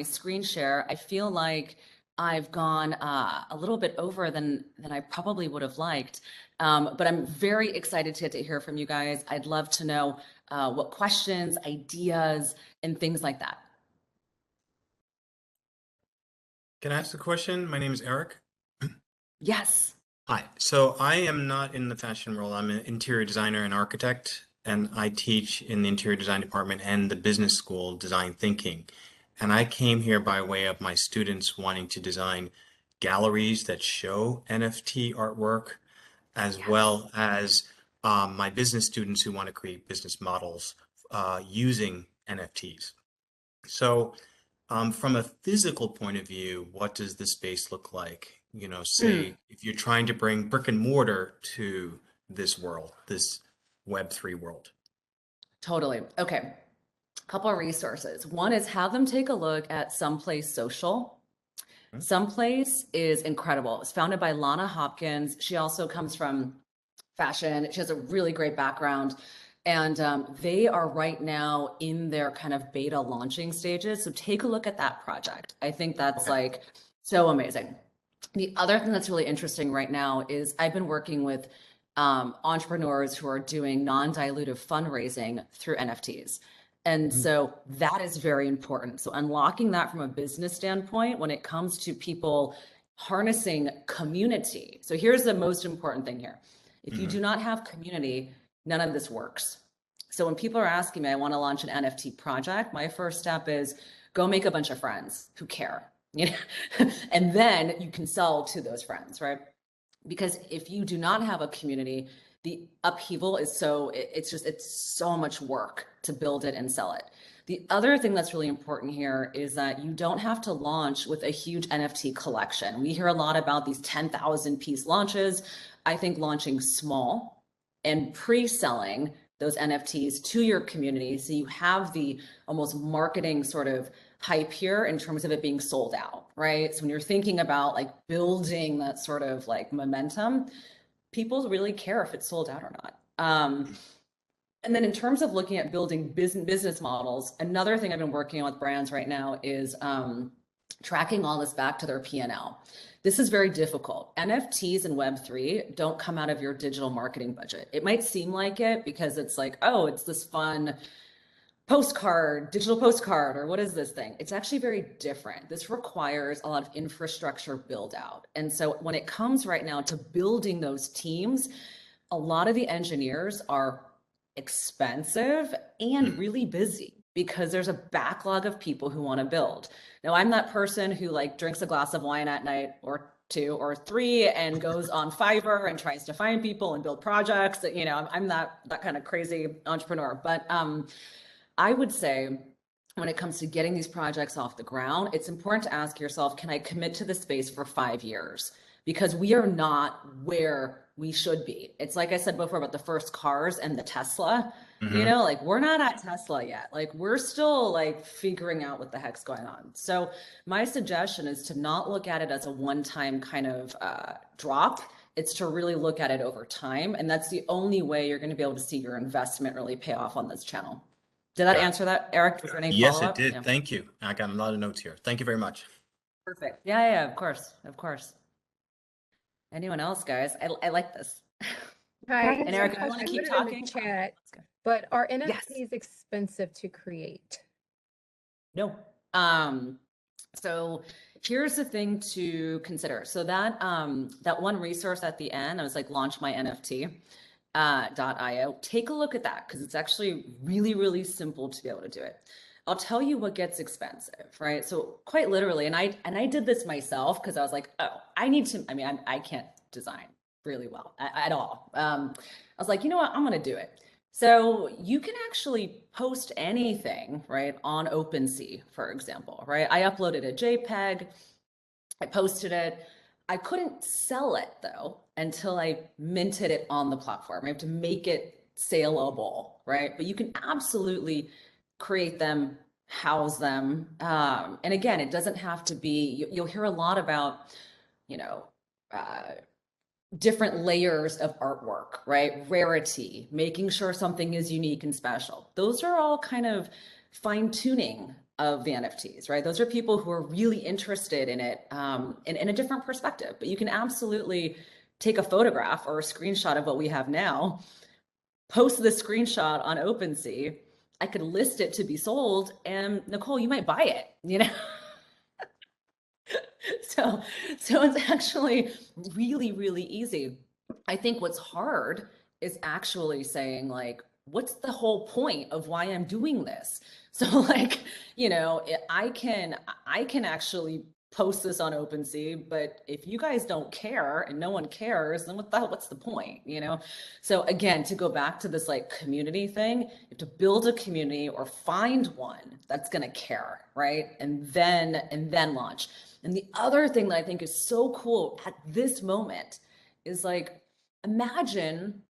screen share. I feel like I've gone a little bit over than I probably would have liked, but I'm very excited to get to hear from you guys. I'd love to know what questions, ideas, and things like that. Can I ask a question? My name is Eric. Yes. Hi. So I am not in the fashion world. I'm an interior designer and architect, and I teach in the interior design department and the business school design thinking. And I came here by way of my students wanting to design galleries that show NFT artwork, as well as my business students who want to create business models using NFTs. So from a physical point of view, what does the space look like? Say if you're trying to bring brick and mortar to this world, this Web3 world. Totally. Okay. A couple of resources. One is have them take a look at Someplace Social. Someplace is incredible. It's founded by Lana Hopkins. She also comes from fashion. She has a really great background. And they are right now in their kind of beta launching stages. So take a look at that project. I think that's like so amazing. The other thing that's really interesting right now is I've been working with entrepreneurs who are doing non-dilutive fundraising through NFTs. And so that is very important. So unlocking that from a business standpoint when it comes to people harnessing community. So here's the most important thing here. If you do not have community, none of this works. So when people are asking me, I want to launch an NFT project, my first step is go make a bunch of friends who care, you know, and then you can sell to those friends, right? Because if you do not have a community, the upheaval is it's so much work to build it and sell it. The other thing that's really important here is that you don't have to launch with a huge NFT collection. We hear a lot about these 10,000 piece launches. I think launching small and pre-selling those NFTs to your community so you have the almost marketing sort of hype here in terms of it being sold out, right? So when you're thinking about like building that sort of like momentum, people really care if it's sold out or not. And then in terms of looking at building business models, another thing I've been working on with brands right now is tracking all this back to their P&L. This is very difficult. NFTs and Web3 don't come out of your digital marketing budget. It might seem like it because it's like, oh, it's this fun postcard, digital postcard, or what is this thing? It's actually very different. This requires a lot of infrastructure build out. And so when it comes right now to building those teams, a lot of the engineers are expensive and really busy because there's a backlog of people who want to build. Now, I'm that person who like drinks a glass of wine at night or 2 or 3 and goes on Fiverr and tries to find people and build projects. You know, I'm that kind of crazy entrepreneur. But I would say when it comes to getting these projects off the ground, it's important to ask yourself, can I commit to the space for 5 years? Because we are not where we should be. It's like I said before about the first cars and the Tesla, you know, like we're not at Tesla yet. Like we're still like figuring out what the heck's going on. So my suggestion is to not look at it as a one-time kind of drop. It's to really look at it over time. And that's the only way you're going to be able to see your investment really pay off on this channel. Did that answer that, Eric? Was there any Yes, follow-up? it did. Yeah. Thank you. I got a lot of notes here. Thank you very much. Perfect. Yeah, of course. Of course. Anyone else, guys? I like this. Hi, And Eric, I want to keep talking. Chat, but are Yes. NFTs expensive to create? No. So here's the thing to consider. So that that one resource at the end, I was like, launch my NFT. .io. Take a look at that because it's actually really, really simple to be able to do it. I'll tell you what gets expensive, right? So quite literally, and I did this myself because I was like, oh, I need to. I mean, I can't design really well at all. I was like, you know what? I'm going to do it. So you can actually post anything, right, on OpenSea, for example, right? I uploaded a JPEG, I posted it. I couldn't sell it though until I minted it on the platform. I have to make it saleable, right? But you can absolutely create them, house them. And again, it doesn't have to be, you'll hear a lot about, you know, different layers of artwork, right? Rarity, making sure something is unique and special. Those are all kind of fine tuning of the NFTs, right? Those are people who are really interested in it in a different perspective. But you can absolutely take a photograph or a screenshot of what we have now, post the screenshot on OpenSea. I could list it to be sold, and Nicole, you might buy it, you know? So it's actually really, really easy. I think what's hard is actually saying like, what's the whole point of why I'm doing this? So like, you know, I can actually post this on OpenSea, but if you guys don't care and no one cares, then what's the point, you know? So again, to go back to this like community thing, you have to build a community or find one that's gonna care, right? And then launch. And the other thing that I think is so cool at this moment is like, imagine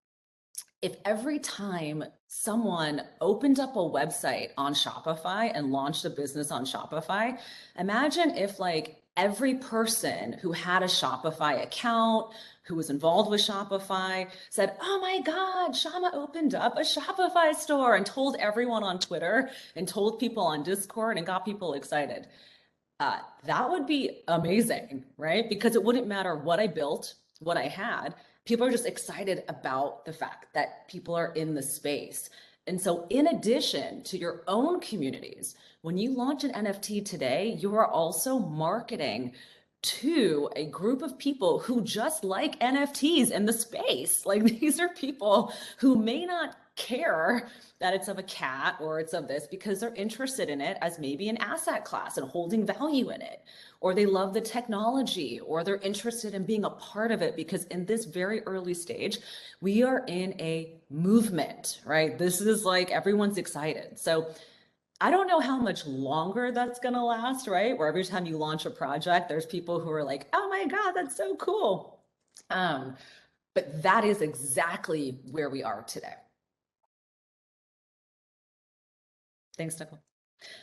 if every time someone opened up a website on Shopify and launched a business on Shopify, imagine if like every person who had a Shopify account who was involved with Shopify said, oh my God, Syama opened up a Shopify store, and told everyone on Twitter and told people on Discord and got people excited. That would be amazing, right? Because it wouldn't matter what I built, what I had. People are just excited about the fact that people are in the space. And so in addition to your own communities, when you launch an NFT today, you are also marketing to a group of people who just like NFTs in the space. Like, these are people who may not care that it's of a cat or it's of this, because they're interested in it as maybe an asset class and holding value in it, or they love the technology, or they're interested in being a part of it, because in this very early stage, we are in a movement, right? This is like, everyone's excited. So I don't know how much longer that's going to last, right? Where every time you launch a project, there's people who are like, oh my God, that's so cool. But that is exactly where we are today. Thanks, Nicole.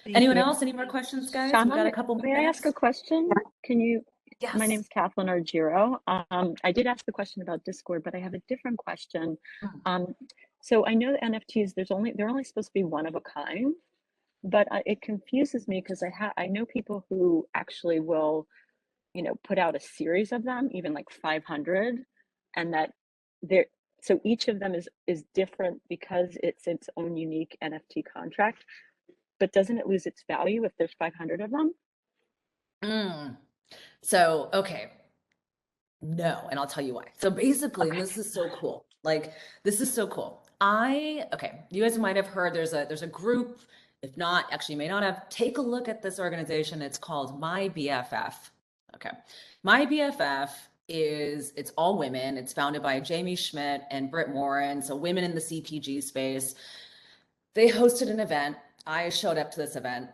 Anyone else? Any more questions, guys? We've got a couple May I ask a question? Can you? Yes. My name's Kathleen Argiro. I did ask the question about Discord, but I have a different question. So I know the NFTs, they're only supposed to be one of a kind, but it confuses me because I know people who actually will, put out a series of them, even like 500, and that so each of them is different because it's its own unique NFT contract. But doesn't it lose its value if there's 500 of them? So, okay. No, and I'll tell you why. So basically, and this is so cool. Like, this is so cool. Okay, you guys might have heard there's a group, if not, actually you may not have, take a look at this organization. It's called My BFF. Okay. My BFF it's all women. It's founded by Jamie Schmidt and Britt Morin. So women in the CPG space. They hosted an event. I showed up to this event.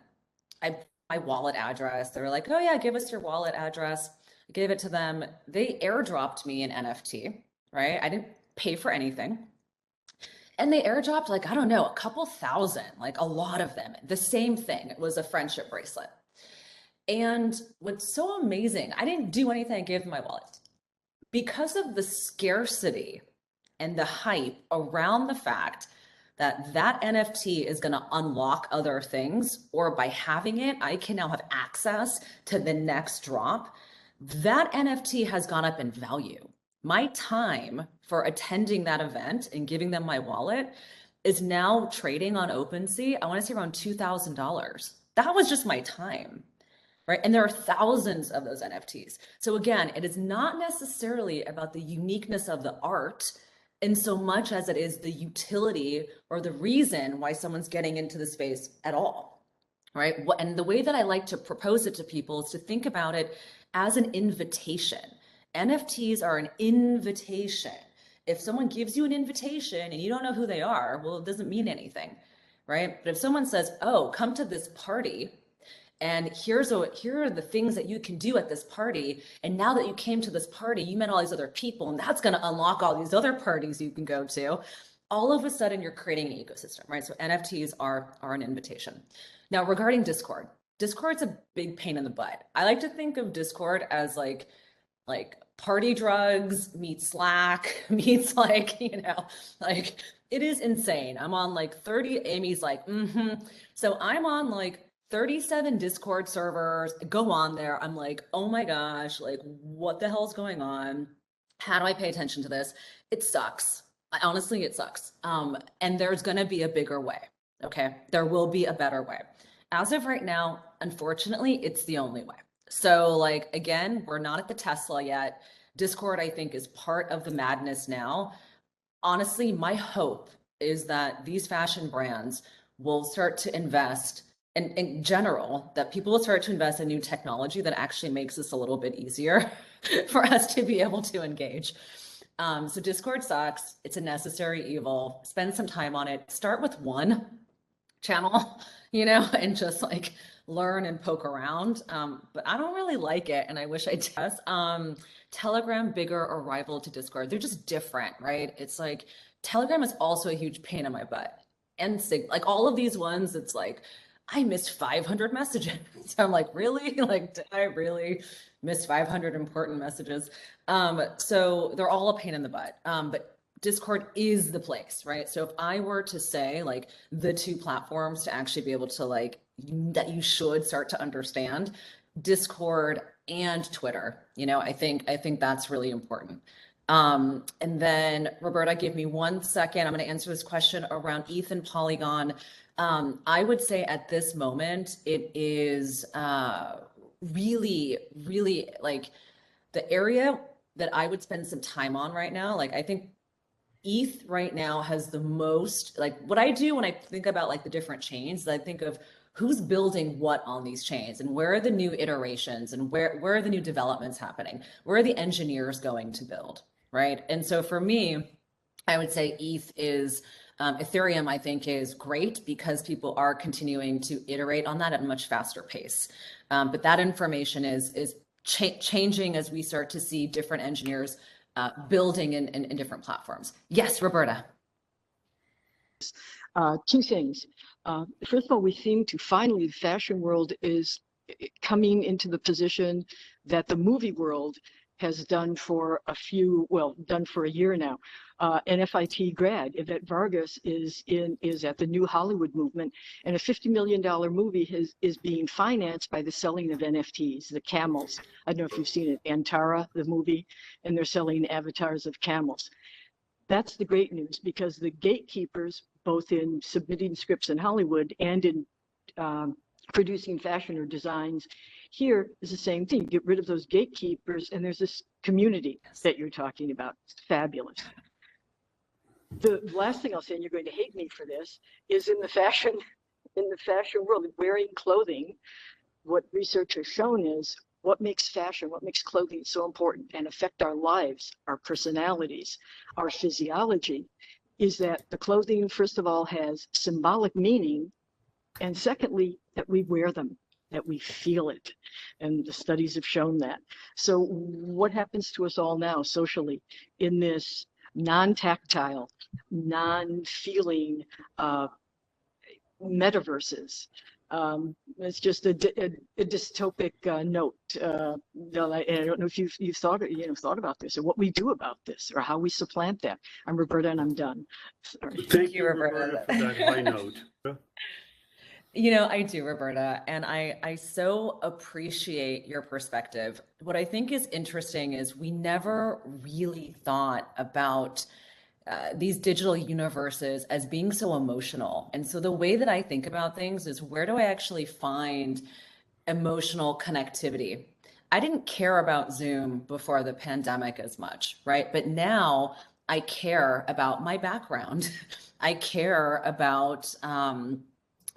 My wallet address. They were like, oh yeah, give us your wallet address. I gave it to them. They airdropped me an NFT, right? I didn't pay for anything. And they airdropped, like, I don't know, a couple thousand, like a lot of them. The same thing. It was a friendship bracelet. And what's so amazing, I didn't do anything. I gave them my wallet. Because of the scarcity and the hype around the fact that NFT is going to unlock other things, or by having it, I can now have access to the next drop. That NFT has gone up in value. My time for attending that event and giving them my wallet is now trading on OpenSea, I want to say around $2,000. That was just my time, right? And there are thousands of those NFTs. So again, it is not necessarily about the uniqueness of the art in so much as it is the utility or the reason why someone's getting into the space at all, right? And the way that I like to propose it to people is to think about it as an invitation. NFTs are an invitation. If someone gives you an invitation and you don't know who they are, well, it doesn't mean anything, right? But if someone says, oh, come to this party, and here are the things that you can do at this party. And now that you came to this party, you met all these other people, and that's going to unlock all these other parties you can go to. All of a sudden, you're creating an ecosystem, right? So NFTs are an invitation. Now, regarding Discord, Discord's a big pain in the butt. I like to think of Discord as like party drugs meets Slack meets like it is insane. I'm on like 30, Amy's like, So I'm on like 37 Discord servers. Go on there. I'm like, oh my gosh, like what the hell's going on? How do I pay attention to this? It sucks. Honestly, it sucks. And there's going to be a bigger way. Okay. There will be a better way. As of right now, unfortunately, it's the only way. So like, again, we're not at the Tesla yet. Discord, I think, is part of the madness now. Honestly, my hope is that these fashion brands will start to invest in general, that people will start to invest in new technology that actually makes this a little bit easier for us to be able to engage. So Discord sucks. It's a necessary evil. Spend some time on it. Start with one channel, and just like learn and poke around. But I don't really like it, and I wish I did. Telegram, bigger or rival to Discord? They're just different, right? It's like Telegram is also a huge pain in my butt. And like all of these ones, it's like, I missed 500 messages. So I'm like, really? Like, did I really miss 500 important messages? So they're all a pain in the butt. But Discord is the place, right? So if I were to say like the two platforms to actually be able to like that you should start to understand, Discord and Twitter, I think that's really important. And then Roberta, give me 1 second. I'm going to answer this question around ETH and Polygon. I would say at this moment, it is really, really like the area that I would spend some time on right now. Like, I think ETH right now has the most, like what I do when I think about like the different chains, I think of who's building what on these chains and where are the new iterations and where are the new developments happening? Where are the engineers going to build, right? And so for me, I would say ETH is Ethereum, I think, is great because people are continuing to iterate on that at a much faster pace. But that information is changing as we start to see different engineers building in different platforms. Yes, Roberta. Two things. First of all, we seem to finally, the fashion world is coming into the position that the movie world has done for a year now. An FIT grad, Yvette Vargas, is at the New Hollywood movement, and a $50 million movie is being financed by the selling of NFTs, the camels. I don't know if you've seen it, Antara, the movie, and they're selling avatars of camels. That's the great news, because the gatekeepers, both in submitting scripts in Hollywood and in producing fashion or designs here, is the same thing. Get rid of those gatekeepers, and there's this community that you're talking about. It's fabulous. The last thing I'll say, and you're going to hate me for this, is in the fashion world, wearing clothing, what research has shown is what makes fashion, what makes clothing so important and affect our lives, our personalities, our physiology, is that the clothing, first of all, has symbolic meaning, and secondly, that we wear them, that we feel it. And the studies have shown that. So what happens to us all now socially in this non-tactile, non-feeling metaverses? It's just a dystopic note. And I don't know if you've thought about this, or what we do about this, or how we supplant that. I'm Roberta, and I'm done. Sorry. Thank you, Roberta, for that high note. I do, Roberta, and I so appreciate your perspective. What I think is interesting is we never really thought about these digital universes as being so emotional. And so the way that I think about things is, where do I actually find emotional connectivity? I didn't care about Zoom before the pandemic as much, right? But now I care about my background. I care about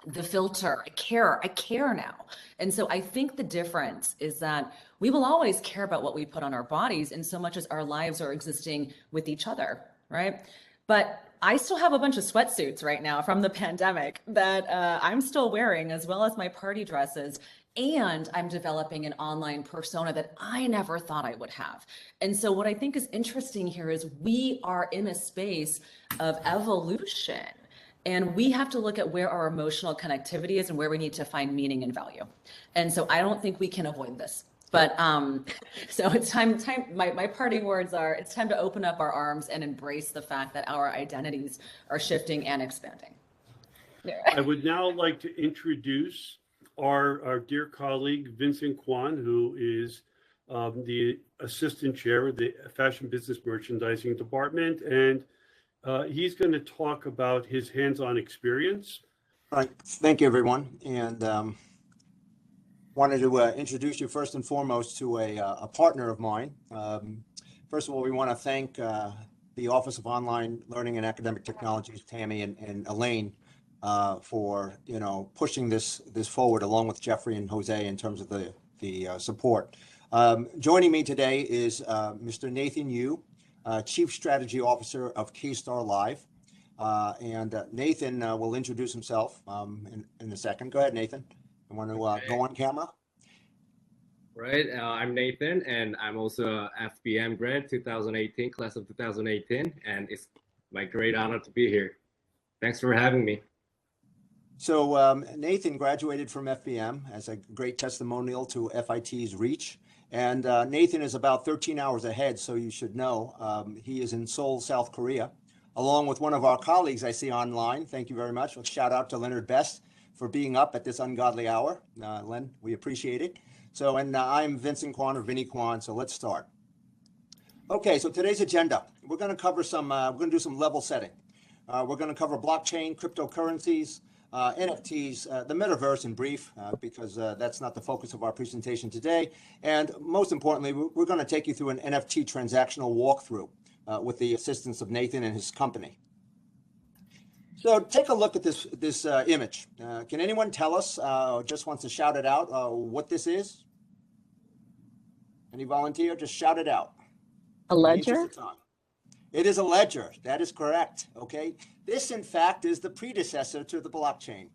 the filter. I care now. And so I think the difference is that we will always care about what we put on our bodies in so much as our lives are existing with each other, right? But I still have a bunch of sweatsuits right now from the pandemic that I'm still wearing, as well as my party dresses. And I'm developing an online persona that I never thought I would have. And so what I think is interesting here is we are in a space of evolution. And we have to look at where our emotional connectivity is and where we need to find meaning and value. And so I don't think we can avoid this. But so it's time. My parting words are: it's time to open up our arms and embrace the fact that our identities are shifting and expanding. I would now like to introduce our dear colleague, Vincent Quan, who is the Assistant Chair of the Fashion Business Merchandising Department. And he's going to talk about his hands-on experience. All right. Thank you, everyone. And wanted to introduce you first and foremost to a partner of mine. First of all, we want to thank the Office of Online Learning and Academic Technologies, Tammy and Elaine, for pushing this forward, along with Jeffrey and Jose, in terms of the support. Joining me today is Mr. Nathan Yu, Chief Strategy Officer of KStarLive. And Nathan will introduce himself in a second. Go ahead, Nathan. I want to go on camera. Right. I'm Nathan, and I'm also a FBM grad 2018, class of 2018, and it's my great honor to be here. Thanks for having me. So Nathan graduated from FBM as a great testimonial to FIT's reach. And Nathan is about 13 hours ahead, so you should know. He is in Seoul, South Korea, along with one of our colleagues I see online. Thank you very much. A shout out to Leonard Best for being up at this ungodly hour. Len, we appreciate it. So, and I'm Vincent Quan or Vinny Quan, so let's start. Okay, so today's agenda, we're going to cover we're going to do some level setting. We're going to cover blockchain, cryptocurrencies, NFTs, the metaverse in brief, because that's not the focus of our presentation today. And most importantly, we're going to take you through an NFT transactional walkthrough with the assistance of Nathan and his company. So take a look at this image. Can anyone tell us, just wants to shout it out, what this is? Any volunteer? Just shout it out. A ledger? It is a ledger. That is correct. Okay. This, in fact, is the predecessor to the blockchain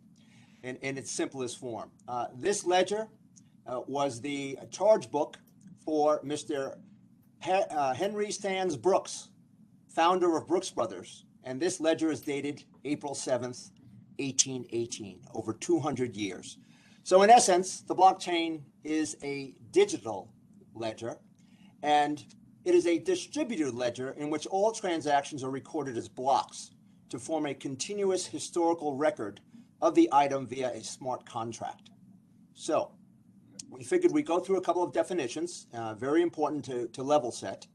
in its simplest form. This ledger was the charge book for Mr. Henry Sands Brooks, founder of Brooks Brothers. And this ledger is dated April 7th, 1818, over 200 years. So in essence, the blockchain is a digital ledger, and it is a distributed ledger in which all transactions are recorded as blocks to form a continuous historical record of the item via a smart contract. So we figured we'd go through a couple of definitions, very important to level set.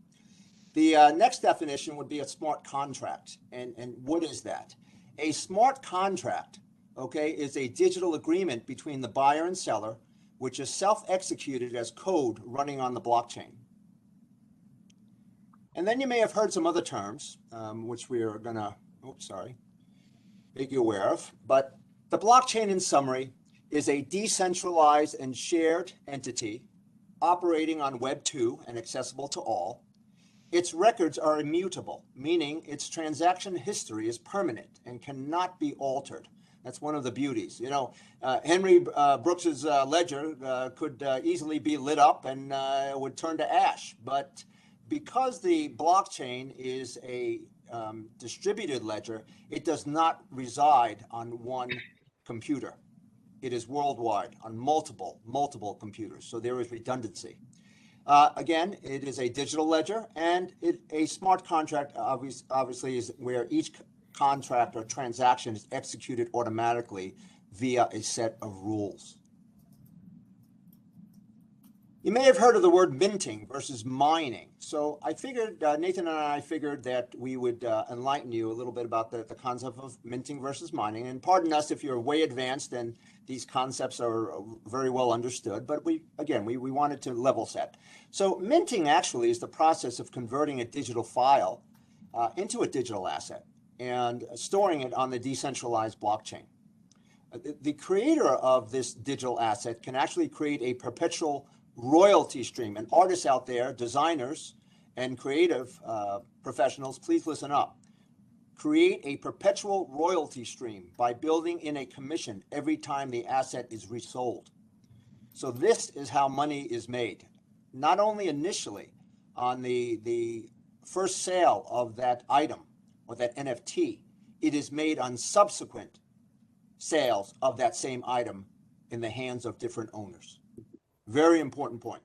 The next definition would be a smart contract. And what is that? A smart contract, okay, is a digital agreement between the buyer and seller, which is self-executed as code running on the blockchain. And then you may have heard some other terms, which we are going to, make you aware of. But the blockchain, in summary, is a decentralized and shared entity operating on Web 2 and accessible to all. Its records are immutable, meaning its transaction history is permanent and cannot be altered. That's one of the beauties. You know, Henry Brooks's ledger could easily be lit up and would turn to ash. But because the blockchain is a distributed ledger, it does not reside on one computer. It is worldwide on multiple computers. So there is redundancy. Again, it is a digital ledger, and a smart contract obviously is where each contract or transaction is executed automatically via a set of rules. You may have heard of the word minting versus mining. So I figured, Nathan and I figured that we would enlighten you a little bit about the concept of minting versus mining. And pardon us if you're way advanced and these concepts are very well understood, but we wanted to level set. So minting actually is the process of converting a digital file into a digital asset and storing it on the decentralized blockchain. The creator of this digital asset can actually create a perpetual royalty stream. And artists out there, designers and creative professionals, please listen up. Create a perpetual royalty stream by building in a commission every time the asset is resold. So this is how money is made. Not only initially on the first sale of that item or that NFT, it is made on subsequent sales of that same item in the hands of different owners. Very important point.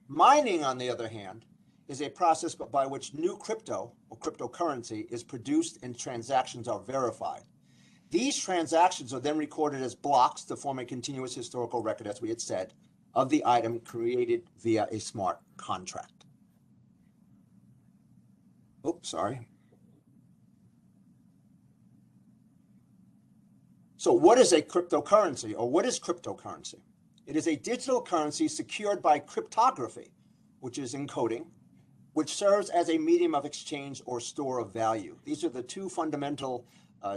Mining, on the other hand, is a process by which new crypto or cryptocurrency is produced and transactions are verified. These transactions are then recorded as blocks to form a continuous historical record, as we had said, of the item created via a smart contract. Oops, sorry. So what is a cryptocurrency, or what is cryptocurrency? It is a digital currency secured by cryptography, which is encoding, which serves as a medium of exchange or store of value. These are the two fundamental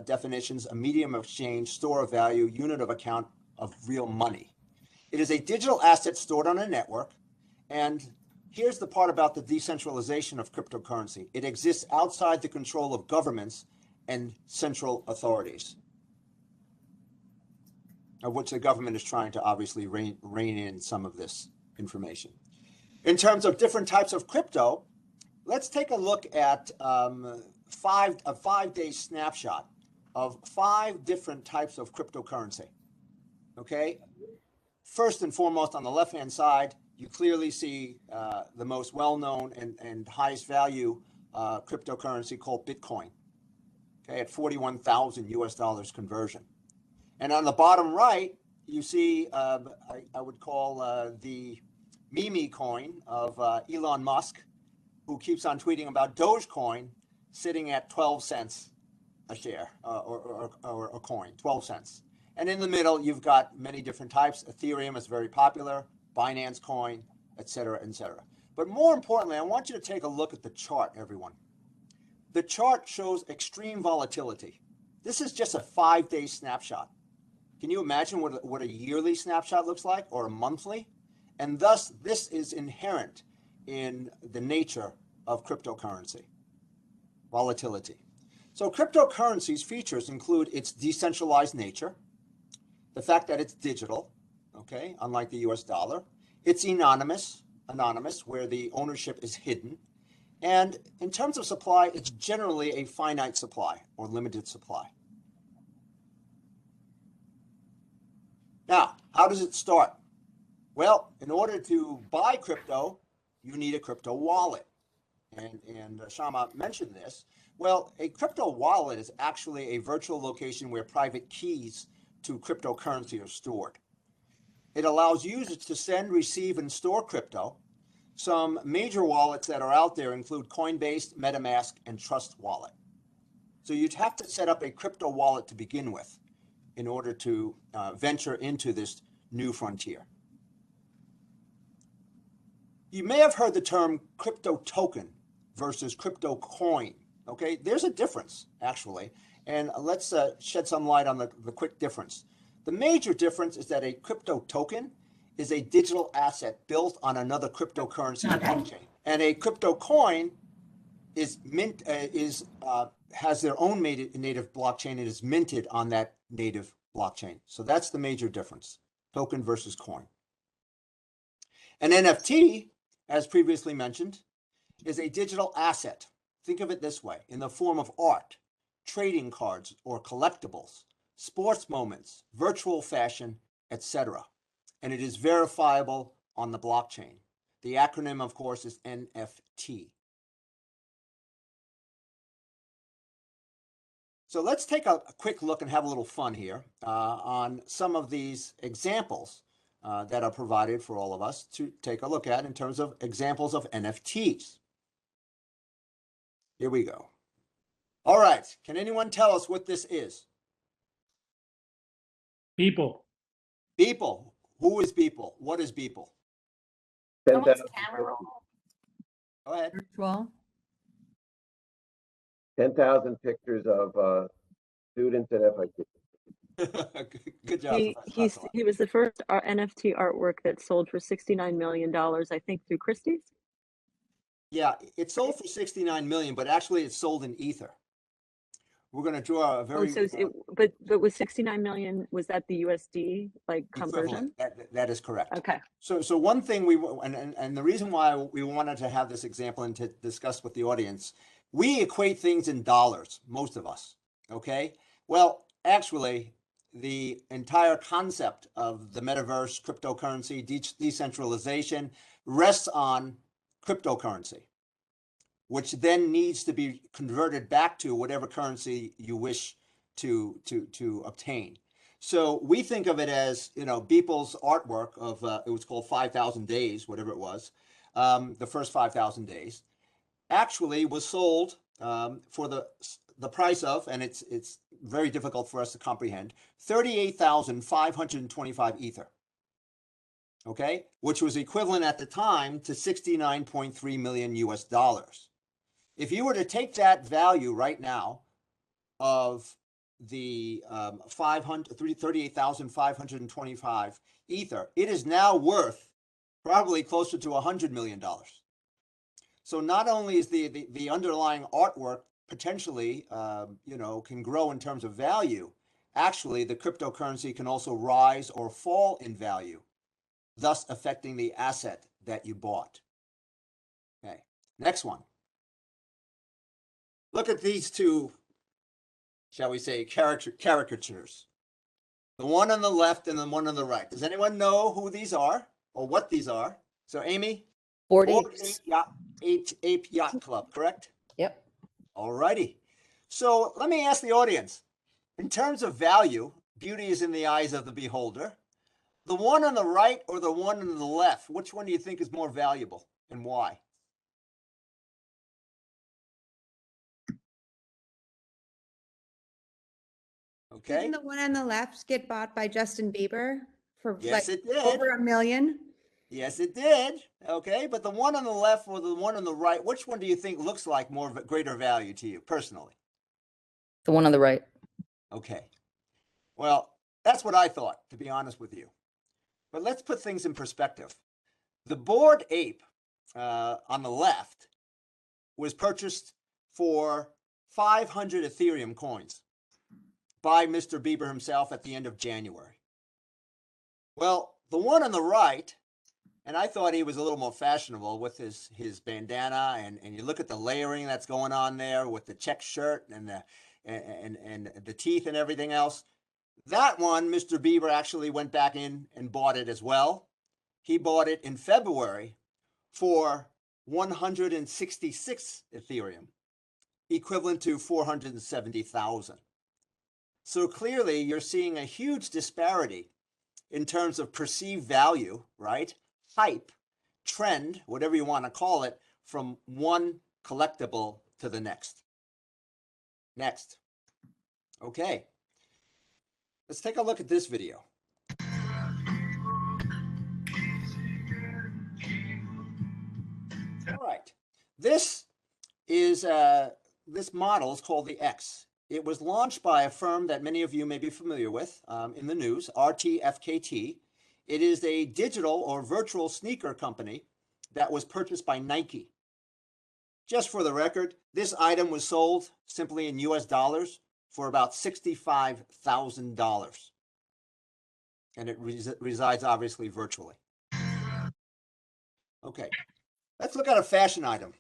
definitions: a medium of exchange, store of value, unit of account of real money. It is a digital asset stored on a network. And here's the part about the decentralization of cryptocurrency. It exists outside the control of governments and central authorities, of which the government is trying to obviously rein in some of this information. In terms of different types of crypto, let's take a look at a 5-day snapshot of 5 different types of cryptocurrency. Okay, first and foremost, on the left-hand side, you clearly see the most well-known and highest value cryptocurrency called Bitcoin. Okay, at 41,000 US dollars conversion. And on the bottom right, you see I would call the meme coin of Elon Musk, who keeps on tweeting about Dogecoin, sitting at 12 cents a share or a coin, 12 cents. And in the middle, you've got many different types. Ethereum is very popular, Binance Coin, et cetera, et cetera. But more importantly, I want you to take a look at the chart, everyone. The chart shows extreme volatility. This is just a 5-day snapshot. Can you imagine what a yearly snapshot looks like, or a monthly? And thus, this is inherent in the nature of cryptocurrency, volatility. So cryptocurrency's features include its decentralized nature, the fact that it's digital, okay, unlike the US dollar. It's anonymous, where the ownership is hidden. And in terms of supply, it's generally a finite supply or limited supply. Now, how does it start? Well, in order to buy crypto, you need a crypto wallet. And Syama mentioned this. Well, a crypto wallet is actually a virtual location where private keys to cryptocurrency are stored. It allows users to send, receive, and store crypto. Some major wallets that are out there include Coinbase, MetaMask, and Trust Wallet. So you'd have to set up a crypto wallet to begin with in order to venture into this new frontier. You may have heard the term crypto token versus crypto coin. Okay, there's a difference, actually. And let's shed some light on the quick difference. The major difference is that a crypto token is a digital asset built on another cryptocurrency blockchain. And a crypto coin is has their own native blockchain and is minted on that native blockchain. So that's the major difference, token versus coin. An NFT, as previously mentioned, is a digital asset. Think of it this way, in the form of art, trading cards or collectibles, sports moments, virtual fashion, etc. And it is verifiable on the blockchain. The acronym, of course, is NFT. So let's take a quick look and have a little fun here on some of these examples that are provided for all of us to take a look at in terms of examples of NFTs. Here we go. All right, can anyone tell us what this is? Beeple. Beeple. Who is Beeple? What is Beeple? Someone's camera roll. Go ahead. Virtual. 10,000 pictures of students at FIT. Good job. He was the first NFT artwork that sold for $69 million, I think, through Christie's. Yeah, it sold for $69 million, but actually it's sold in Ether. We're going to draw a very. But was 69 million? Was that the USD like conversion? That is correct. Okay. So one thing and the reason why we wanted to have this example and to discuss with the audience, we equate things in dollars, most of us. Okay. Well, actually, the entire concept of the metaverse, cryptocurrency, decentralization rests on cryptocurrency, which then needs to be converted back to whatever currency you wish to obtain. So we think of it as, Beeple's artwork of, it was called 5,000 Days, whatever it was, the first 5,000 days, actually was sold for the price of, and it's very difficult for us to comprehend, 38,525 Ether. Okay, which was equivalent at the time to 69.3 million US dollars. If you were to take that value right now of the 38,525 Ether, it is now worth probably closer to $100 million. So not only is the underlying artwork potentially, can grow in terms of value, actually the cryptocurrency can also rise or fall in value, thus affecting the asset that you bought. Okay, next one. Look at these two shall we say, caricatures. The one on the left and the one on the right. Does anyone know who these are or what these are? So Amy? Board Board apes. Ape Yacht Club, correct? Yep. All righty. So let me ask the audience, in terms of value, beauty is in the eyes of the beholder. The one on the right or the one on the left, which one do you think is more valuable and why? Okay. Didn't the one on the left get bought by Justin Bieber for Yes, like it did. over $1 million? Yes, it did. Okay, but the one on the left or the one on the right, which one do you think looks like more greater value to you personally? The one on the right. Okay. Well, that's what I thought, to be honest with you. But let's put things in perspective. The Bored Ape on the left was purchased for 500 Ethereum coins by Mr. Bieber himself at the end of January. Well, the one on the right, and I thought he was a little more fashionable with his bandana, and you look at the layering that's going on there with the check shirt and the teeth and everything else. That one, Mr. Bieber actually went back in and bought it as well. He bought it in February for 166 Ethereum, equivalent to 470,000. So clearly you're seeing a huge disparity in terms of perceived value, right? Hype, trend, whatever you want to call it, from one collectible to the next. Next. Okay. Let's take a look at this video. All right. This is this model is called the X. It was launched by a firm that many of you may be familiar with in the news, RTFKT. It is a digital or virtual sneaker company that was purchased by Nike. Just for the record, this item was sold simply in US dollars for about $65,000. And it resides obviously virtually. Okay, let's look at a fashion item.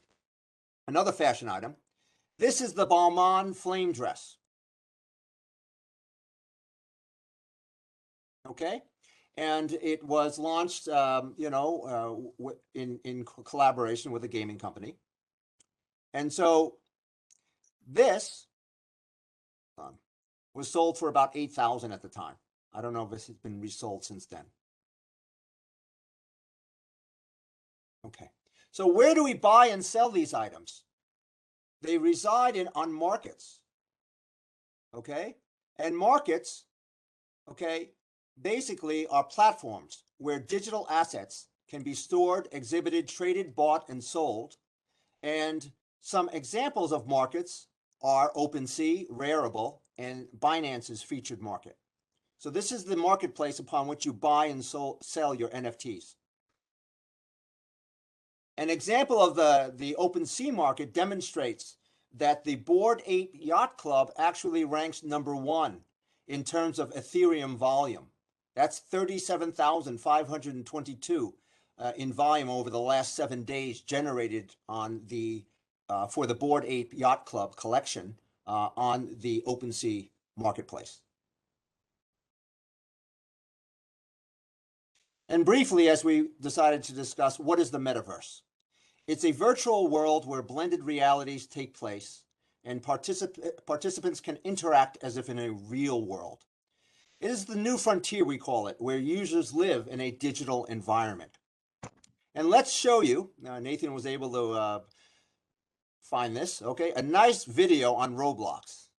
Another fashion item. This is the Balmain flame dress. Okay, and it was launched, in collaboration with a gaming company. And so this was sold for about $8,000 at the time. I don't know if this has been resold since then. Okay, so where do we buy and sell these items? They reside on markets, okay? And markets, okay, basically are platforms where digital assets can be stored, exhibited, traded, bought, and sold. And some examples of markets are OpenSea, Rarible, and Binance's featured market. So this is the marketplace upon which you buy and sell your NFTs. An example of the OpenSea market demonstrates that the Bored Ape Yacht Club actually ranks #1 in terms of Ethereum volume. That's 37,522 in volume over the last 7 days generated on for the Bored Ape Yacht Club collection on the OpenSea marketplace. And briefly, as we decided to discuss, what is the metaverse? It's a virtual world where blended realities take place and participants can interact as if in a real world. It is the new frontier, we call it, where users live in a digital environment. And let's show you, Nathan was able to find this, okay, a nice video on Roblox.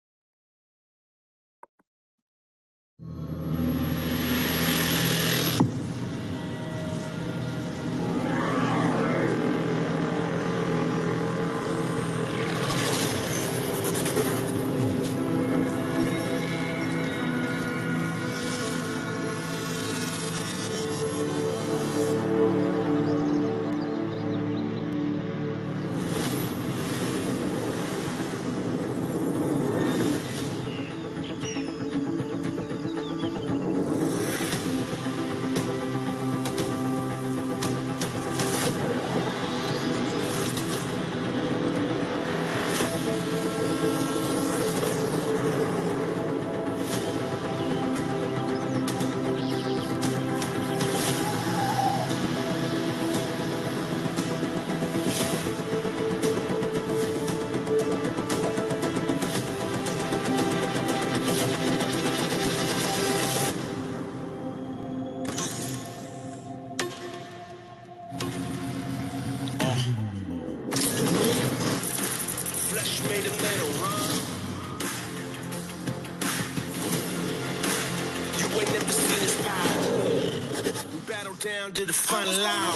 down to the final hour.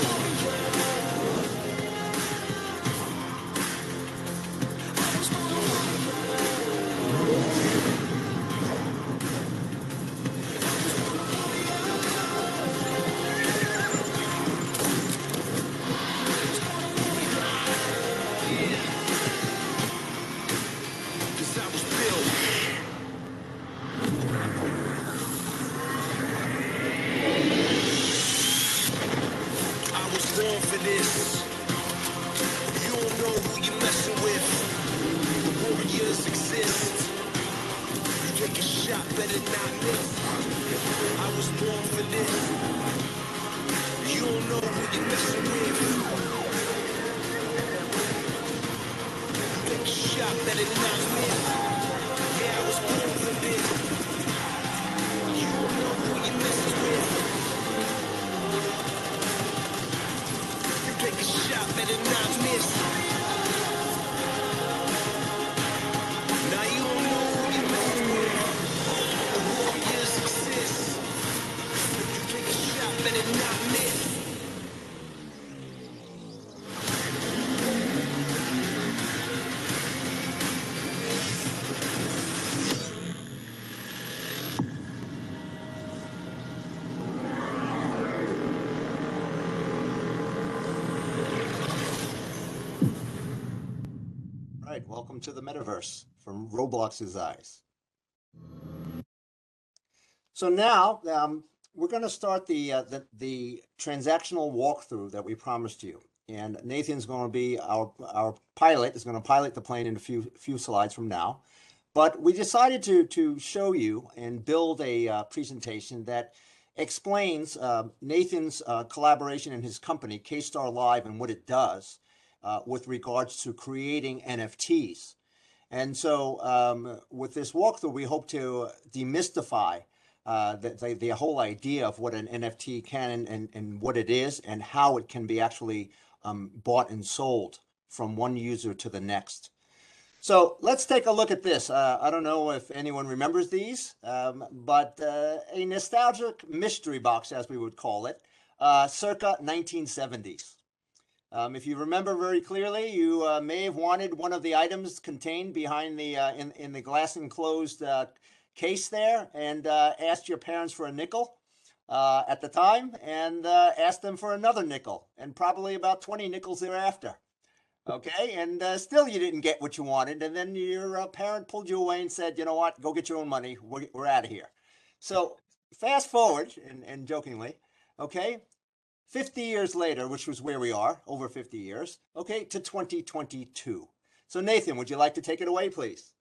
For this, you don't know who you're messing with. The warriors exist. You take a shot, better not miss. I was born for this. You don't know who you're messing with. You take a shot, better not miss. Yeah, I was born for this. You don't know who you're messing with. Take a shot, better not miss. Now you don't know who you're messing with. The warriors exist. You take a shot, better not miss. All right, welcome to the metaverse from Roblox's eyes. So now we're going to start the transactional walkthrough that we promised you, and Nathan's going to be our pilot. Is going to pilot the plane in a few slides from now. But we decided to show you and build a presentation that explains Nathan's collaboration in his company, KStarLive, and what it does with regards to creating NFTs. And so with this walkthrough, we hope to demystify the whole idea of what an NFT can and what it is and how it can be actually bought and sold from one user to the next. So let's take a look at this. I don't know if anyone remembers these, but a nostalgic mystery box, as we would call it, circa 1970s. If you remember very clearly, you may have wanted one of the items contained behind the in the glass enclosed case there, and asked your parents for a nickel at the time, and asked them for another nickel, and probably about 20 nickels thereafter. Okay, and still you didn't get what you wanted, and then your parent pulled you away and said, you know what, go get your own money, we're out of here. So fast forward, and jokingly, okay, 50 years later, which was where we are, over 50 years, okay, to 2022. So Nathan, would you like to take it away, please?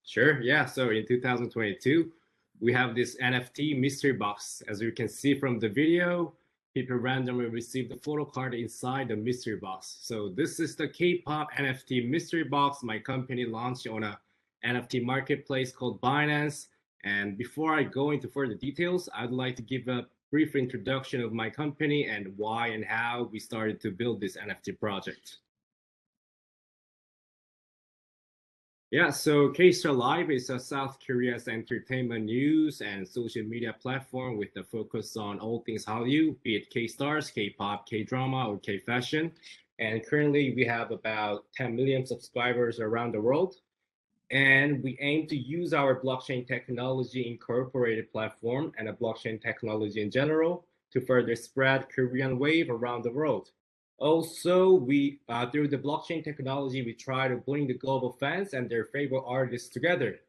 Sure, yeah. So in 2022, we have this NFT mystery box. As you can see from the video, people randomly receive the photo card inside the mystery box. So this is the K-pop NFT mystery box my company launched on a NFT marketplace called Binance. And before I go into further details, I'd like to give a brief introduction of my company and why and how we started to build this NFT project. Yeah, so KStarLive is a South Korea's entertainment news and social media platform with a focus on all things Hallyu, be it K-stars, K-pop, K-drama, or K-fashion. And currently we have about 10 million subscribers around the world. And we aim to use our blockchain technology incorporated platform and a blockchain technology in general to further spread Korean wave around the world. Also, we through the blockchain technology, we try to bring the global fans and their favorite artists together.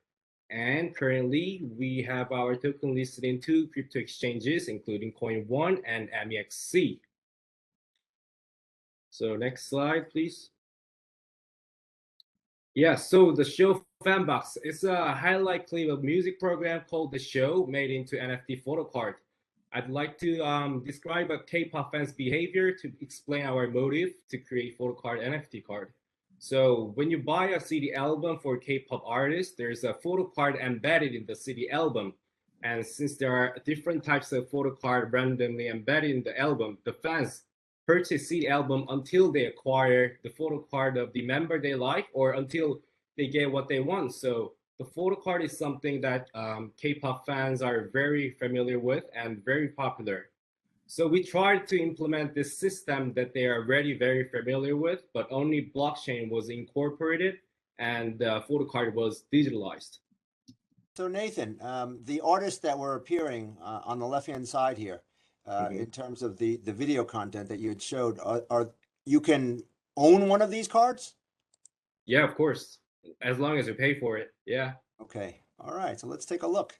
And currently, we have our token listed in 2 crypto exchanges, including Coin1 and MEXC. So next slide, please. Yeah, so the show Fanbox is a highlight clip of music program called The Show, made into NFT photo card. I'd like to describe a K-pop fan's behavior to explain our motive to create photo card NFT card. So when you buy a CD album for K-pop artists, there's a photo card embedded in the CD album. And since there are different types of photo card randomly embedded in the album, the fans purchase CD album until they acquire the photo card of the member they like or until they get what they want. So the photo card is something that K-pop fans are very familiar with and very popular. So we tried to implement this system that they are already very familiar with, but only blockchain was incorporated and the photo card was digitalized. So Nathan, the artists that were appearing on the left-hand side here, in terms of the video content that you had showed, are you can own one of these cards? Yeah, of course, as long as you pay for it. Yeah. Okay. All right. So let's take a look.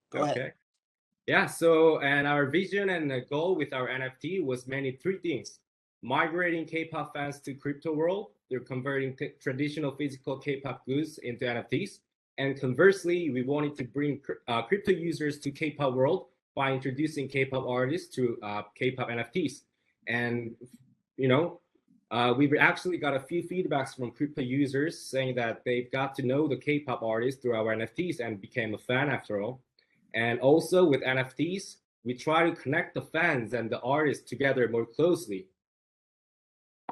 Go Okay. ahead. Yeah. So, and our vision and the goal with our NFT was mainly three things: migrating K-pop fans to crypto world. They're converting traditional physical K-pop goods into NFTs. And conversely, we wanted to bring crypto users to K-pop world by introducing K-pop artists to K-pop NFTs. And, you know, we've actually got a few feedbacks from crypto users saying that they've got to know the K-pop artists through our NFTs and became a fan after all. And also with NFTs, we try to connect the fans and the artists together more closely.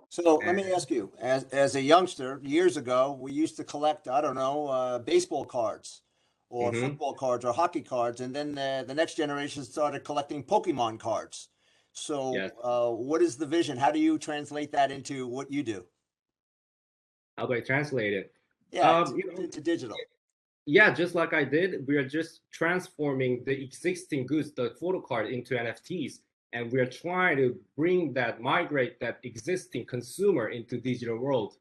So let me ask you, as a youngster, years ago, we used to collect, I don't know, baseball cards or football cards or hockey cards. And then the next generation started collecting Pokemon cards. So Yes. what is the vision? How do you translate that into what you do? How do I translate it? Yeah, to digital. Yeah, just like I did, we are just transforming the existing goods, the photo card, into NFTs. And we are trying to migrate that existing consumer into digital world.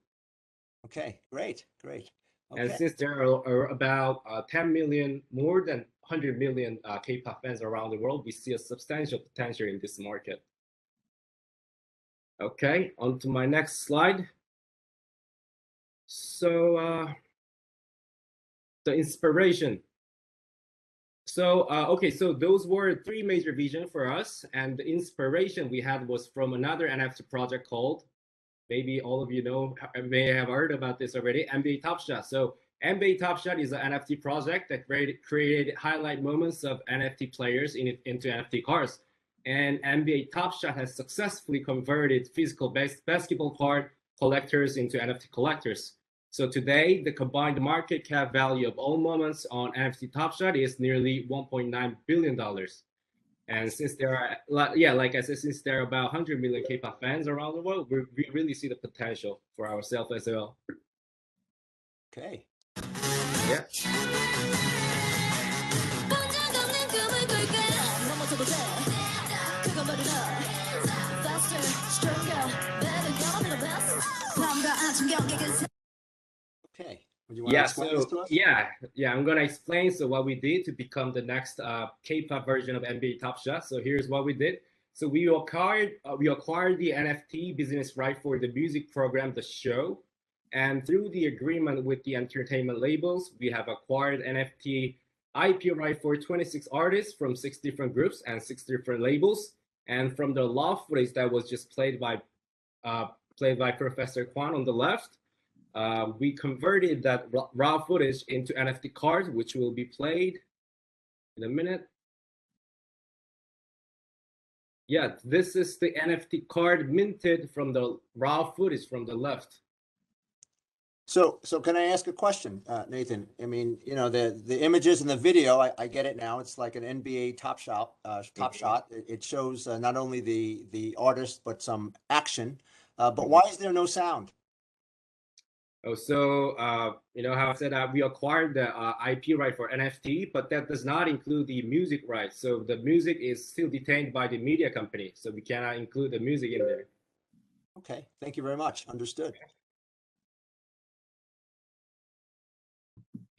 Okay, great. Okay. And since there are about 10 million, more than 100 million K-pop fans around the world, we see a substantial potential in this market. Okay, on to my next slide. So the inspiration. So, okay, so those were three major visions for us. And the inspiration we had was from another NFT project called, maybe all of you may have heard about this already, NBA Top Shot. So NBA Top Shot is an NFT project that created highlight moments of NFT players into NFT cards. And NBA Top Shot has successfully converted physical basketball card collectors into NFT collectors. So today, the combined market cap value of all moments on NFT Top Shot is nearly $1.9 billion. And since there are, like I said, since there are about 100 million K-pop fans around the world, we really see the potential for ourselves as well. Okay. Yeah. Okay. Would you want to explain this to us? Yeah, I'm gonna explain. So what we did to become the next K-pop version of NBA Top Shot. So here's what we did. So we acquired the NFT business right for the music program, The Show, and through the agreement with the entertainment labels, we have acquired NFT IP right for 26 artists from 6 different groups and 6 different labels. And from the raw footage that was just played by Professor Quan on the left, we converted that raw footage into NFT cards, which will be played in a minute. Yeah, this is the NFT card minted from the raw footage from the left. So can I ask a question, Nathan? I mean, you know, the images and the video, I get it now. It's like an NBA Top Shot. It shows not only the artist but some action. But why is there no sound? Oh, so you know how I said we acquired the IP right for NFT, but that does not include the music right. So the music is still detained by the media company, so we cannot include the music in there. Okay, thank you very much. Understood.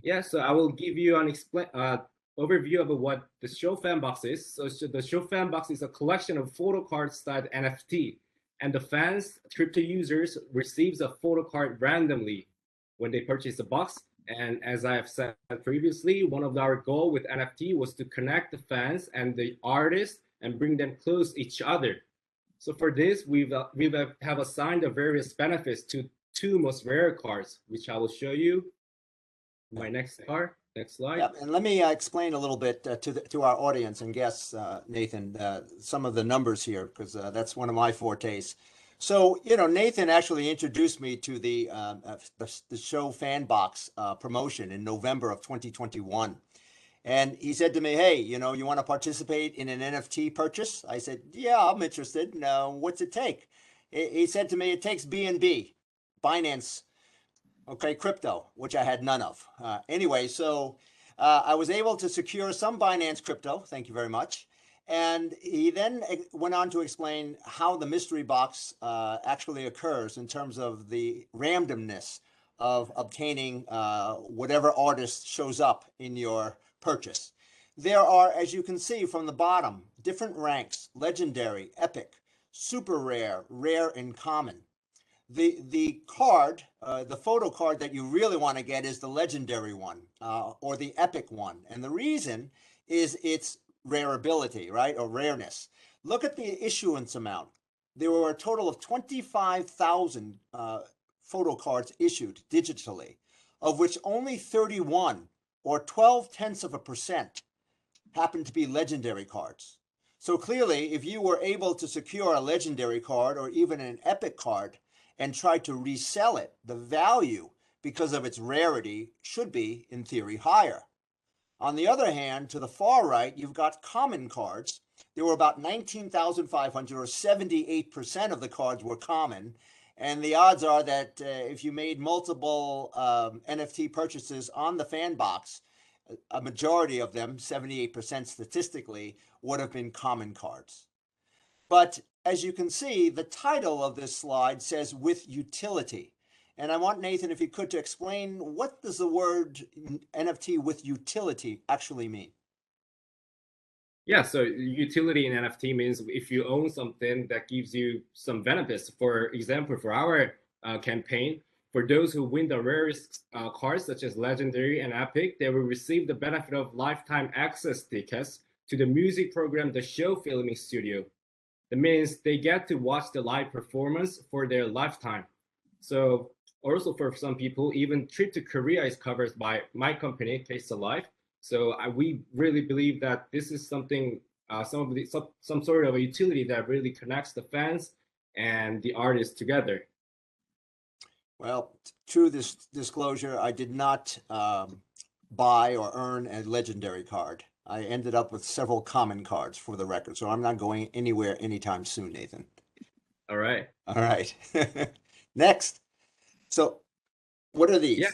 Yeah, so I will give you an overview of what the Show Fan Box is. So the Show Fan Box is a collection of photo cards styled NFT, and the fans, crypto users, receives a photo card randomly when they purchase the box. And as I have said previously, one of our goals with NFT was to connect the fans and the artists and bring them close to each other. So for this, we have assigned the various benefits to 2 most rare cards, which I will show you. My next slide. Yeah, and let me explain a little bit to our audience and guests, Nathan, some of the numbers here, because that's one of my fortes. So, you know, Nathan actually introduced me to the Show Fan Box promotion in November of 2021. And he said to me, hey, you know, you want to participate in an NFT purchase? I said, yeah, I'm interested. What's it take? He said to me, it takes BNB, Binance, okay, crypto, which I had none of. Anyway, so I was able to secure some Binance crypto. Thank you very much. And he then went on to explain how the mystery box actually occurs in terms of the randomness of obtaining whatever artist shows up in your purchase. There are, as you can see from the bottom, different ranks: legendary, epic, super rare, rare, and common. The card, the photo card that you really want to get is the legendary one or the epic one. And the reason is its rareability, right? Or rareness. Look at the issuance amount. There were a total of 25,000 photo cards issued digitally, of which only 31 or 0.12% happened to be legendary cards. So clearly, if you were able to secure a legendary card or even an epic card and try to resell it, the value, because of its rarity, should be, in theory, higher. On the other hand, to the far right, you've got common cards. There were about 19,500, or 78% of the cards were common. And the odds are that if you made multiple NFT purchases on the Fanbox, a majority of them, 78% statistically, would have been common cards. But as you can see, the title of this slide says with utility. And I want Nathan, if you could, to explain what does the word NFT with utility actually mean? Yeah, so utility in NFT means if you own something that gives you some benefits. For example, for our campaign, for those who win the rarest cards, such as Legendary and Epic, they will receive the benefit of lifetime access tickets to the music program, The Show Filming Studio. That means they get to watch the live performance for their lifetime. So also for some people, even trip to Korea is covered by my company, KStarLive. So we really believe that this is something, some sort of a utility that really connects the fans and the artists together. Well, true disclosure, I did not buy or earn a legendary card. I ended up with several common cards, for the record, so I'm not going anywhere anytime soon, Nathan. All right. All right. Next. So what are these?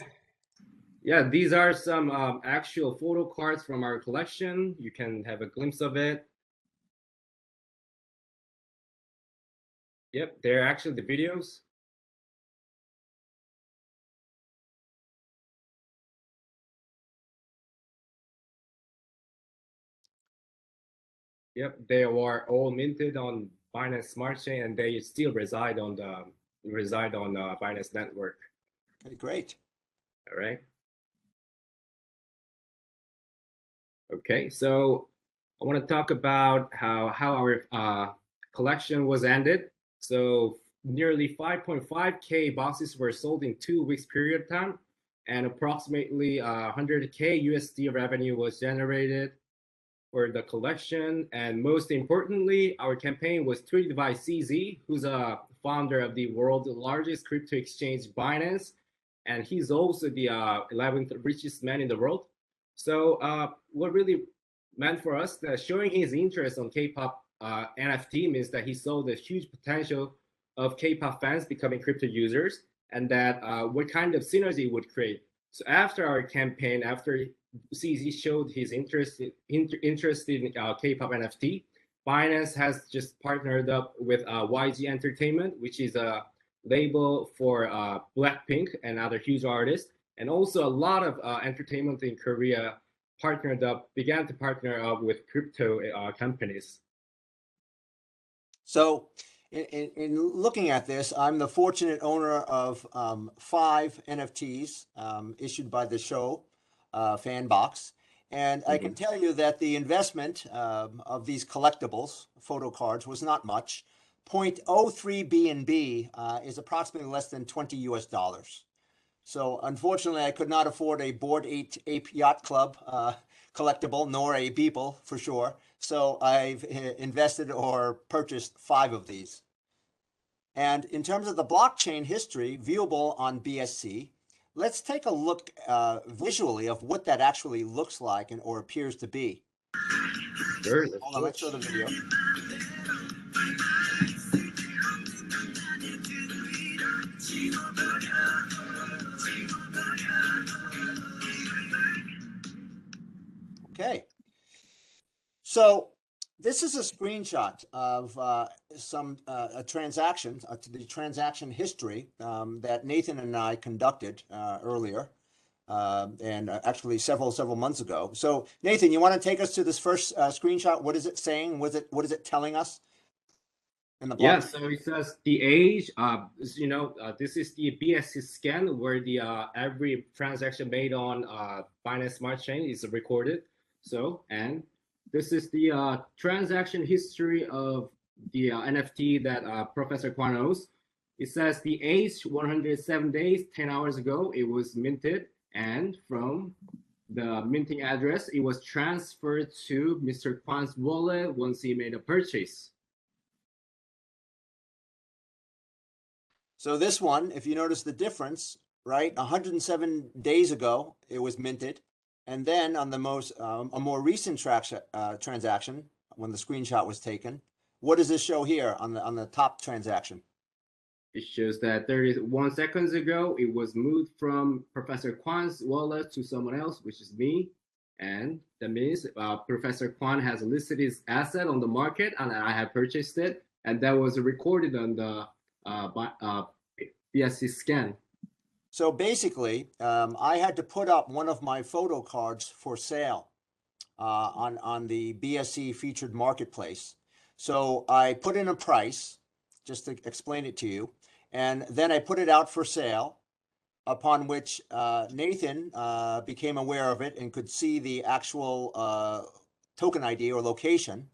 Yeah, these are some actual photo cards from our collection. You can have a glimpse of it. Yep, they're actually the videos. Yep, they were all minted on Binance Smart Chain, and they still reside on the Binance network. Okay, great. All right. Okay, so I want to talk about how our collection was ended. So nearly 5.5K boxes were sold in 2 weeks period of time, and approximately 100K USD revenue was generated for the collection. And most importantly, our campaign was tweeted by CZ, who's a founder of the world's largest crypto exchange, Binance, and he's also the 11th richest man in the world. So what really meant for us that showing his interest on K-pop NFT means that he saw the huge potential of K-pop fans becoming crypto users, and that what kind of synergy would create. So after our campaign, after CZ showed his interest in K-pop NFT, Binance has just partnered up with YG Entertainment, which is a label for Blackpink and other huge artists. And also a lot of entertainment in Korea began to partner up with crypto companies. So in looking at this, I'm the fortunate owner of 5 NFTs issued by the show, Fanbox. And I can tell you that the investment of these collectibles, photo cards, was not much. 0.03 BNB is approximately less than $20 US. So unfortunately, I could not afford a Bored Ape Yacht Club collectible, nor a Beeple for sure. So I've invested or purchased 5 of these. And in terms of the blockchain history viewable on BSC, let's take a look visually of what that actually looks like and or appears to be. Sure, Hold on, let's show the video. Okay. So this is a screenshot of a transaction, the transaction history that Nathan and I conducted earlier, and actually several months ago. So Nathan, you want to take us to this first screenshot? What is it saying? What is it telling us in the Yeah, block? so it says the age. This is the BSC scan where the every transaction made on Binance Smart Chain is recorded. So, and this is the transaction history of the NFT that Professor Quan owns. It says the age 107 days, 10 hours ago, it was minted, and from the minting address, it was transferred to Mr. Quan's wallet once he made a purchase. So this one, if you notice the difference, right? 107 days ago, it was minted. And then on the a more recent transaction, when the screenshot was taken, what does this show here on the top transaction? It shows that 31 seconds ago, it was moved from Professor Quan's wallet to someone else, which is me. And that means Professor Quan has listed his asset on the market and I have purchased it. And that was recorded on the BSC scan. So basically, I had to put up one of my photo cards for sale on the BSC featured marketplace. So I put in a price, just to explain it to you, and then I put it out for sale, upon which Nathan became aware of it and could see the actual token ID or location.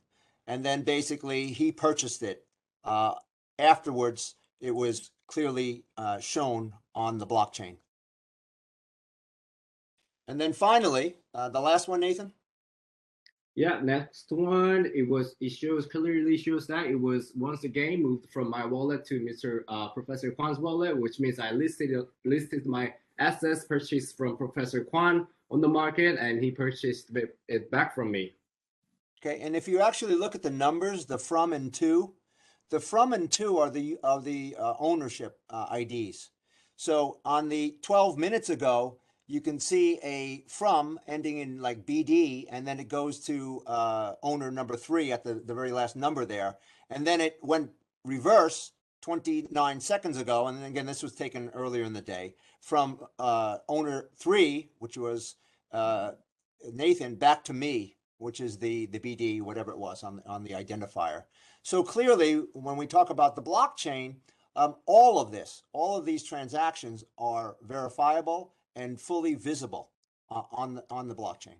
And then basically he purchased it. Afterwards, it was clearly shown on the blockchain. And then finally, the last one, Nathan. Yeah, next one, clearly shows that it was once again moved from my wallet to Mr. Professor Quan's wallet, which means I listed my assets purchased from Professor Quan on the market, and he purchased it back from me. Okay, and if you actually look at the numbers, the from and to, the from and to are the ownership IDs. So on the 12 minutes ago, you can see a from ending in like BD, and then it goes to owner number 3 at the very last number there. And then it went reverse 29 seconds ago. And then again, this was taken earlier in the day from owner 3, which was Nathan, back to me, which is the BD, whatever it was on the identifier. So clearly, when we talk about the blockchain, all of these transactions are verifiable and fully visible on the blockchain.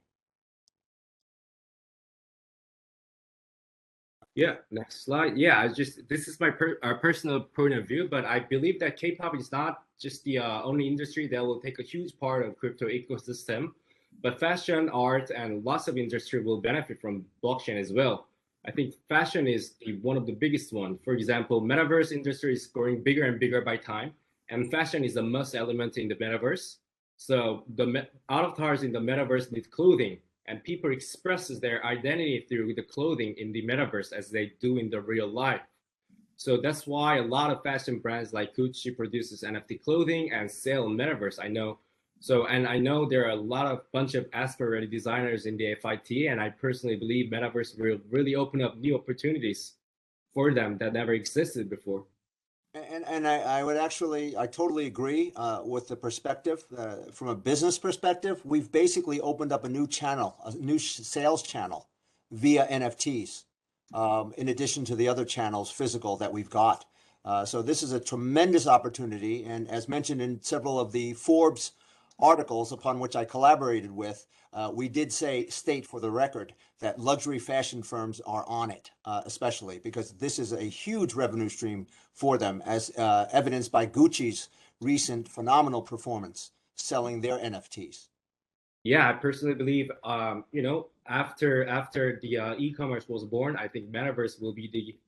Yeah, next slide. Yeah, this is my personal point of view, but I believe that K-pop is not just the only industry that will take a huge part of crypto ecosystem, but fashion, art, and lots of industry will benefit from blockchain as well. I think fashion is one of the biggest one. For example, metaverse industry is growing bigger and bigger by time, and fashion is a must element in the metaverse. So the avatars in the metaverse need clothing, and people expresses their identity through the clothing in the metaverse as they do in the real life. So that's why a lot of fashion brands like Gucci produces NFT clothing and sell in metaverse. I know. So, and I know there are a bunch of aspiring designers in the FIT, and I personally believe metaverse will really open up new opportunities for them that never existed before. And I would actually, I totally agree with the perspective. From a business perspective, we've basically opened up a new channel, a new sales channel via NFTs, in addition to the other channels physical that we've got. So this is a tremendous opportunity. And as mentioned in several of the Forbes articles upon which I collaborated with, we did state for the record that luxury fashion firms are on it, especially because this is a huge revenue stream for them, as evidenced by Gucci's recent phenomenal performance selling their NFTs. Yeah, I personally believe, after the e-commerce was born, I think metaverse will be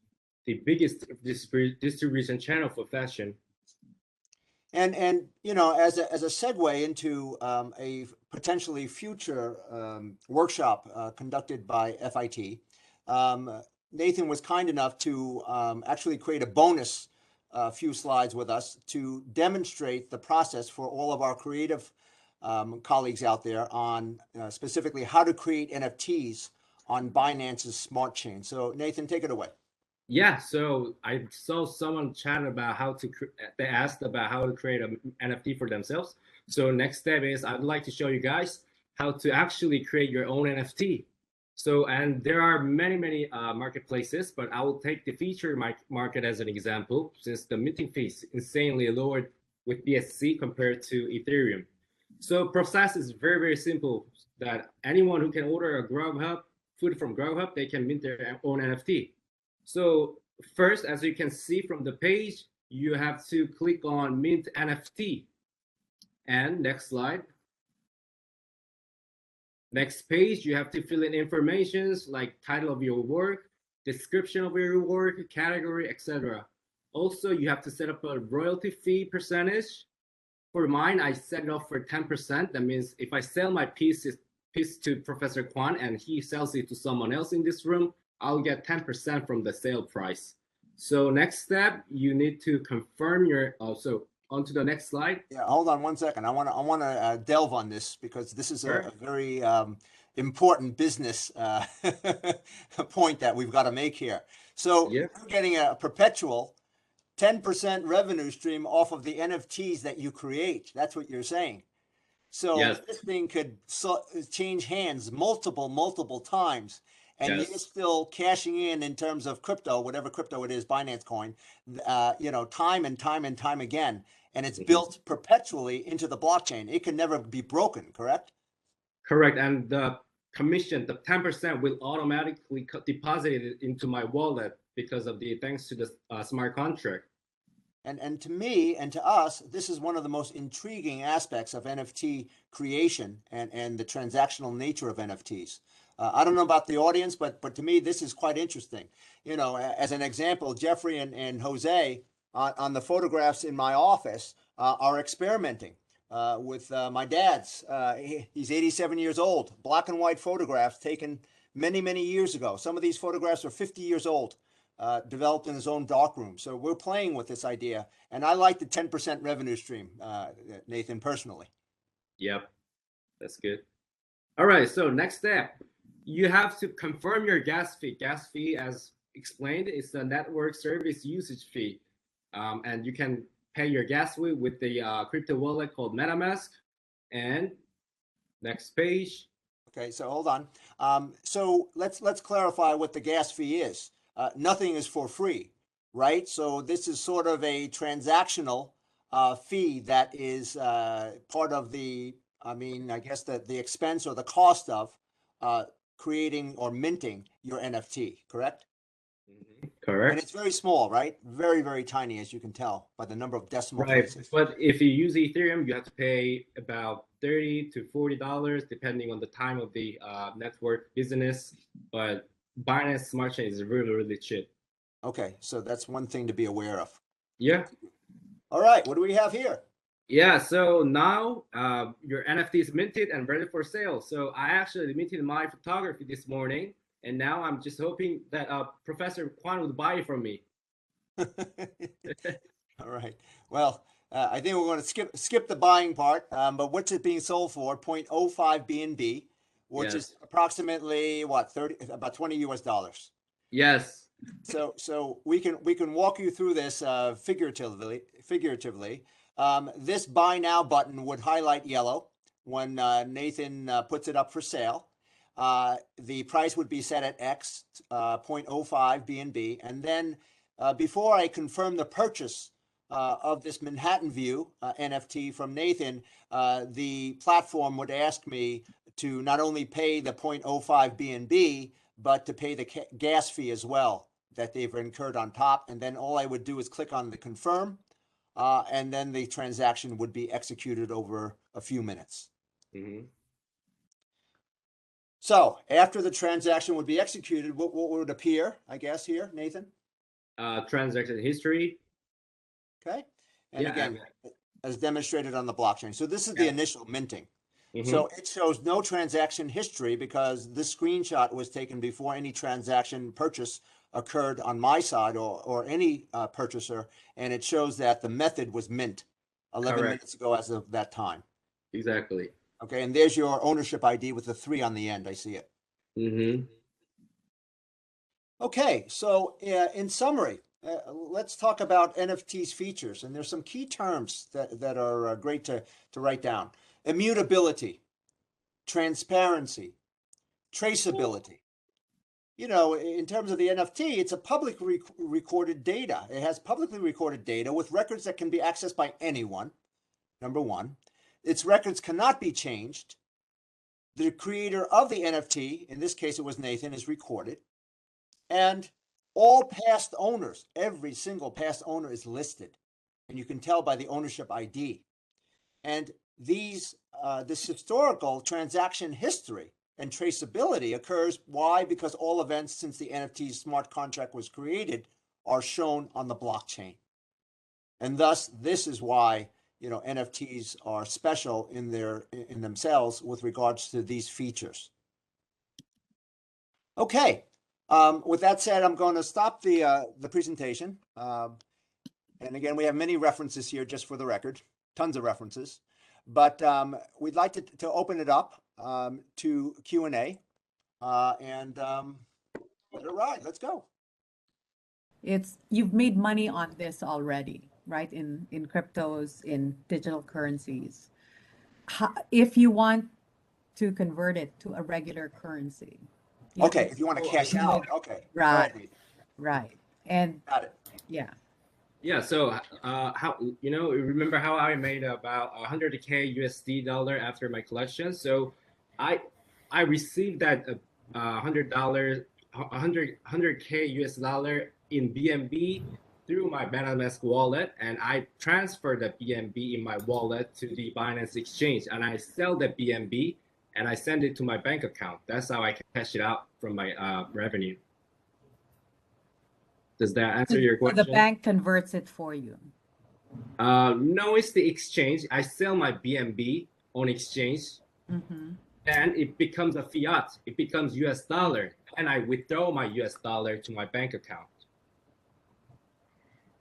the biggest distribution channel for fashion. And you know, as a segue into a potentially future workshop conducted by FIT, Nathan was kind enough to actually create a bonus few slides with us to demonstrate the process for all of our creative colleagues out there on specifically how to create NFTs on Binance's smart chain. So Nathan, take it away. Yeah, so I saw someone chat about how to, they asked about how to create an NFT for themselves. So next step is I'd like to show you guys how to actually create your own NFT. So, and there are many marketplaces, but I will take the feature market as an example, since the minting fee is insanely lowered with BSC compared to Ethereum. So process is very simple, that anyone who can order a Grubhub, food from Grubhub, they can mint their own NFT. So first, as you can see from the page, you have to click on Mint NFT. And next slide. Next page, you have to fill in informations like title of your work, description of your work, category, etc. Also, you have to set up a royalty fee percentage. For mine, I set it up for 10%. That means if I sell my piece to Professor Quan and he sells it to someone else in this room, I'll get 10% from the sale price. So next step, you need to confirm your, so on to the next slide. Yeah, hold on one second. I want to delve on this because this is Sure. a very important business point that we've got to make here. So Yeah. you're getting a perpetual 10% revenue stream off of the NFTs that you create. That's what you're saying. So Yes. this thing could change hands multiple times, and Yes. you're still cashing in terms of crypto, whatever crypto it is, Binance coin, you know, time and time again. And it's built perpetually into the blockchain. It can never be broken, correct? Correct. And the commission, the 10% will automatically deposit it into my wallet because of the, thanks to the smart contract. And to me and to us, this is one of the most intriguing aspects of NFT creation and the transactional nature of NFTs. I don't know about the audience, but to me, this is quite interesting. You know, as an example, Jeffrey and Jose on the photographs in my office are experimenting with my dad's. He's 87 years old, black and white photographs taken many years ago. Some of these photographs are 50 years old. Developed in his own darkroom. So we're playing with this idea. And I like the 10% revenue stream, Nathan, personally. Yep, that's good. All right, so next step, you have to confirm your gas fee. Gas fee, as explained, is the network service usage fee. And you can pay your gas fee with the crypto wallet called MetaMask. And next page. Okay, so hold on. So let's clarify what the gas fee is. Nothing is for free, right? So this is sort of a transactional fee that is part of the, I mean, I guess the expense or the cost of creating or minting your NFT, correct? Correct. And it's very small, right? Very tiny, as you can tell by the number of decimal places. But if you use Ethereum, you have to pay about $30 to $40, depending on the time of the network business. But Binance Smart Chain is really cheap. Okay, so that's one thing to be aware of. Yeah. All right, what do we have here? Yeah, so now your NFT is minted and ready for sale. So I actually minted my photography this morning, and now I'm just hoping that Professor Quan would buy it from me. All right. Well, I think we're going to skip the buying part. But what's it being sold for? 0.05 BNB, which is approximately what, about $20 US. Yes. So we can walk you through this figuratively. This buy now button would highlight yellow when Nathan puts it up for sale. The price would be set at X, 0.05 BNB, and then before I confirm the purchase of this Manhattan View NFT from Nathan, the platform would ask me to not only pay the 0.05 BNB, but to pay the gas fee as well that they've incurred on top. And then all I would do is click on the confirm, and then the transaction would be executed over a few minutes. Mm-hmm. So after the transaction would be executed, what would appear, I guess, here, Nathan? Transaction history. Okay. And again, as demonstrated on the blockchain. So this is the initial minting. Mhm. So it shows no transaction history because this screenshot was taken before any transaction purchase occurred on my side or any purchaser, and it shows that the method was mint 11 Correct. minutes ago as of that time. Exactly. Okay, and there's your ownership ID with the 3 on the end. I see it. Mm-hmm. Okay, so in summary, let's talk about NFT's features, and there's some key terms that are great to write down. Immutability, transparency, traceability. You know, in terms of the NFT, it's a publicly recorded data. It has publicly recorded data with records that can be accessed by anyone, number one. Its records cannot be changed. The creator of the NFT, in this case it was Nathan, is recorded. And all past owners, every single past owner is listed. And you can tell by the ownership ID. And this historical transaction history and traceability occurs. Why? Because all events since the NFT smart contract was created are shown on the blockchain. And thus, this is why, you know, NFTs are special in themselves with regards to these features. Okay. With that said, I'm going to stop the presentation. And again, we have many references here just for the record, tons of references. But we'd like to open it up to Q&A. And let it ride. Let's go. You've made money on this already, right? In cryptos, in digital currencies. If you want to convert it to a regular currency. Okay, if you want to cash out, okay. Right, right. And got it. Yeah. Yeah, so how, you know, remember how I made about 100K USD dollar after my collection? So I received that $100 100K US dollar in BNB through my MetaMask wallet, and I transfer the BNB in my wallet to the Binance exchange, and I sell the BNB and I send it to my bank account. That's how I cash it out from my revenue. Does that answer your question? So the bank converts it for you. No, it's the exchange. I sell my BNB on exchange, and it becomes a fiat. It becomes US dollar, and I withdraw my US dollar to my bank account.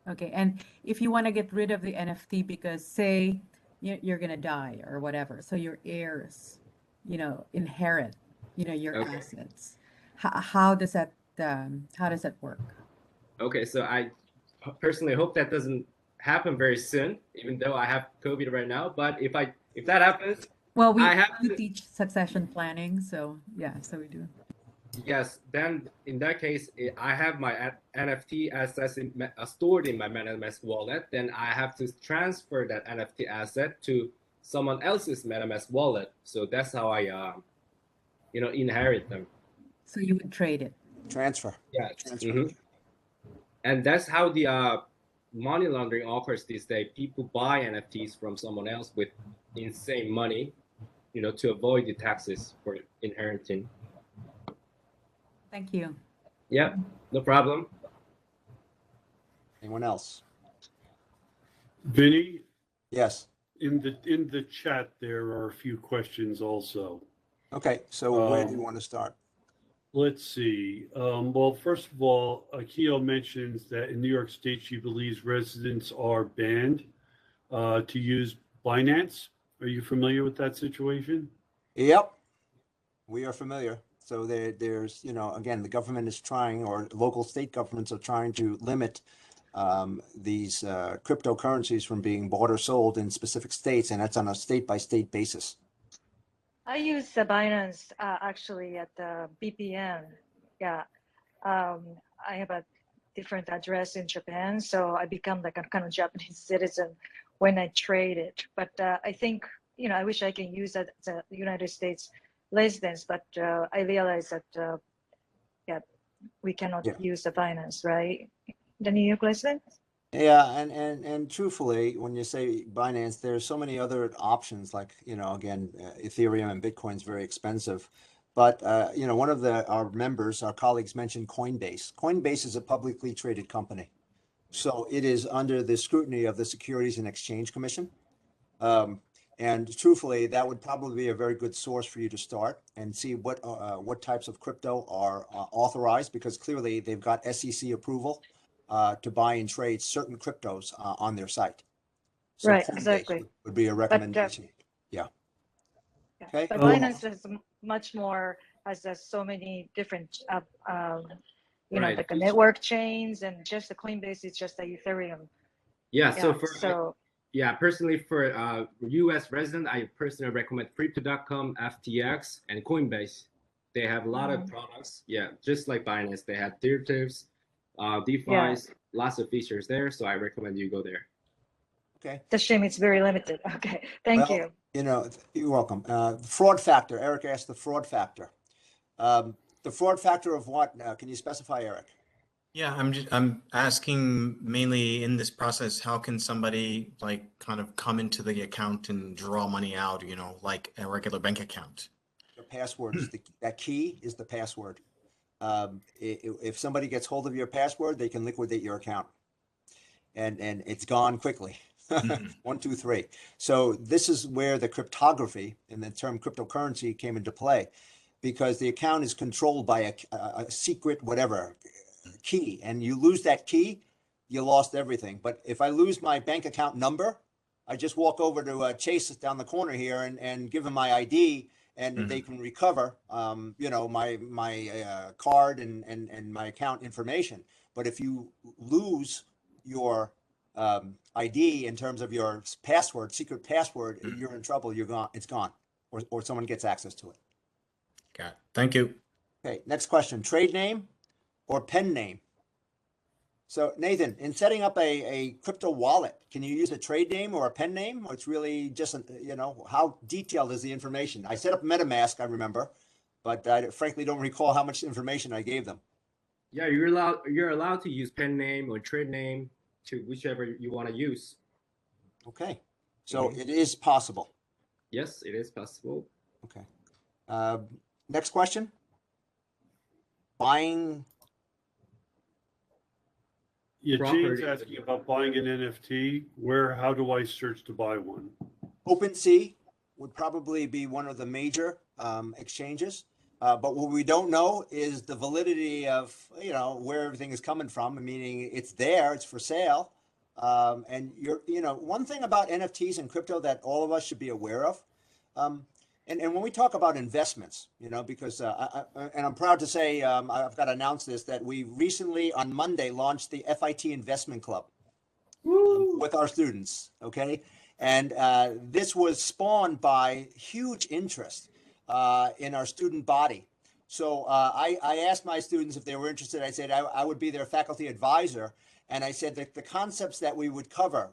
Okay, and if you want to get rid of the NFT because, say, you're gonna die or whatever, so your heirs, you know, inherit, you know, your assets. How does that work? Okay, so I personally hope that doesn't happen very soon, even though I have COVID right now. But if that happens, well, we I have to teach succession planning, so yeah, so we do. Yes, then in that case, I have my NFT assets stored in my MetaMask wallet. Then I have to transfer that NFT asset to someone else's MetaMask wallet. So that's how I, you know, inherit them. So you would trade it. Transfer. Yeah. And that's how the money laundering occurs these days. People buy NFTs from someone else with insane money, you know, to avoid the taxes for inheriting. Thank you. Yeah, no problem. Anyone else? Vinny? Yes. In the chat, there are a few questions also. Okay, so where do you want to start? Let's see. Well, first of all, Akio mentions that in New York State, she believes residents are banned to use Binance. Are you familiar with that situation? Yep, we are familiar. So there's, you know, again, the government is trying, or local state governments are trying to limit these cryptocurrencies from being bought or sold in specific states, and that's on a state-by-state basis. I use the Binance actually at the BPM. Yeah, I have a different address in Japan, so I become like a kind of Japanese citizen when I trade it. But I think, you know, I wish I can use that as a United States residence, but I realize that yeah, we cannot use the Binance, right? The New York residence. Yeah, and truthfully, when you say Binance, there's so many other options. Like, you know, again, Ethereum and Bitcoin's very expensive. But you know, one of our members, our colleagues, mentioned Coinbase. Coinbase is a publicly traded company, so it is under the scrutiny of the Securities and Exchange Commission. And truthfully, that would probably be a very good source for you to start and see what types of crypto are authorized, because clearly they've got SEC approval to buy and trade certain cryptos on their site. So Right, Coinbase exactly. would be a recommendation. Yeah. Yeah. Okay. But Binance is much more, has so many different, you know, Right. like the network chains, and just the Coinbase is just the Ethereum. Yeah, so for yeah, personally for US resident, I personally recommend crypto.com, FTX, and Coinbase. They have a lot of products. Yeah, just like Binance, they have derivatives, DeFi's, lots of features there. So I recommend you go there. Okay. It's a shame it's very limited. Okay, thank you. You know, you're welcome. Fraud factor. Eric asked the fraud factor. The fraud factor of what? Can you specify, Eric? Yeah, I'm asking mainly in this process, how can somebody like kind of come into the account and draw money out, you know, like a regular bank account? The password is that key is the password. If somebody gets hold of your password, they can liquidate your account, and it's gone quickly. 1, 2, 3. So this is where the cryptography and the term cryptocurrency came into play, because the account is controlled by a secret whatever key, and you lose that key, you lost everything. But if I lose my bank account number, I just walk over to Chase down the corner here and give them my ID, and they can recover, you know, my card and my account information. But if you lose your ID in terms of your password, secret password, you're in trouble. You're gone. It's gone, or someone gets access to it. Got it. Thank you. Okay, next question. Trade name or pen name? So Nathan, in setting up a crypto wallet, can you use a trade name or a pen name? Or it's really just, you know, how detailed is the information? I set up MetaMask, I remember, but I frankly don't recall how much information I gave them. Yeah, you're allowed to use pen name or trade name to whichever you want to use. Okay, so it is possible. Yes, it is possible. Okay. Next question. Buying. Yeah, Jane's asking about buying an NFT. How do I search to buy one? OpenSea would probably be one of the major exchanges. But what we don't know is the validity of, you know, where everything is coming from, meaning it's there, it's for sale. And you know, one thing about NFTs and crypto that all of us should be aware of, and when we talk about investments, you know, because I'm proud to say, I've got to announce this, that we recently on Monday launched the FIT Investment Club with our students. Okay. And this was spawned by huge interest in our student body. So I asked my students if they were interested. I said I would be their faculty advisor. And I said that the concepts that we would cover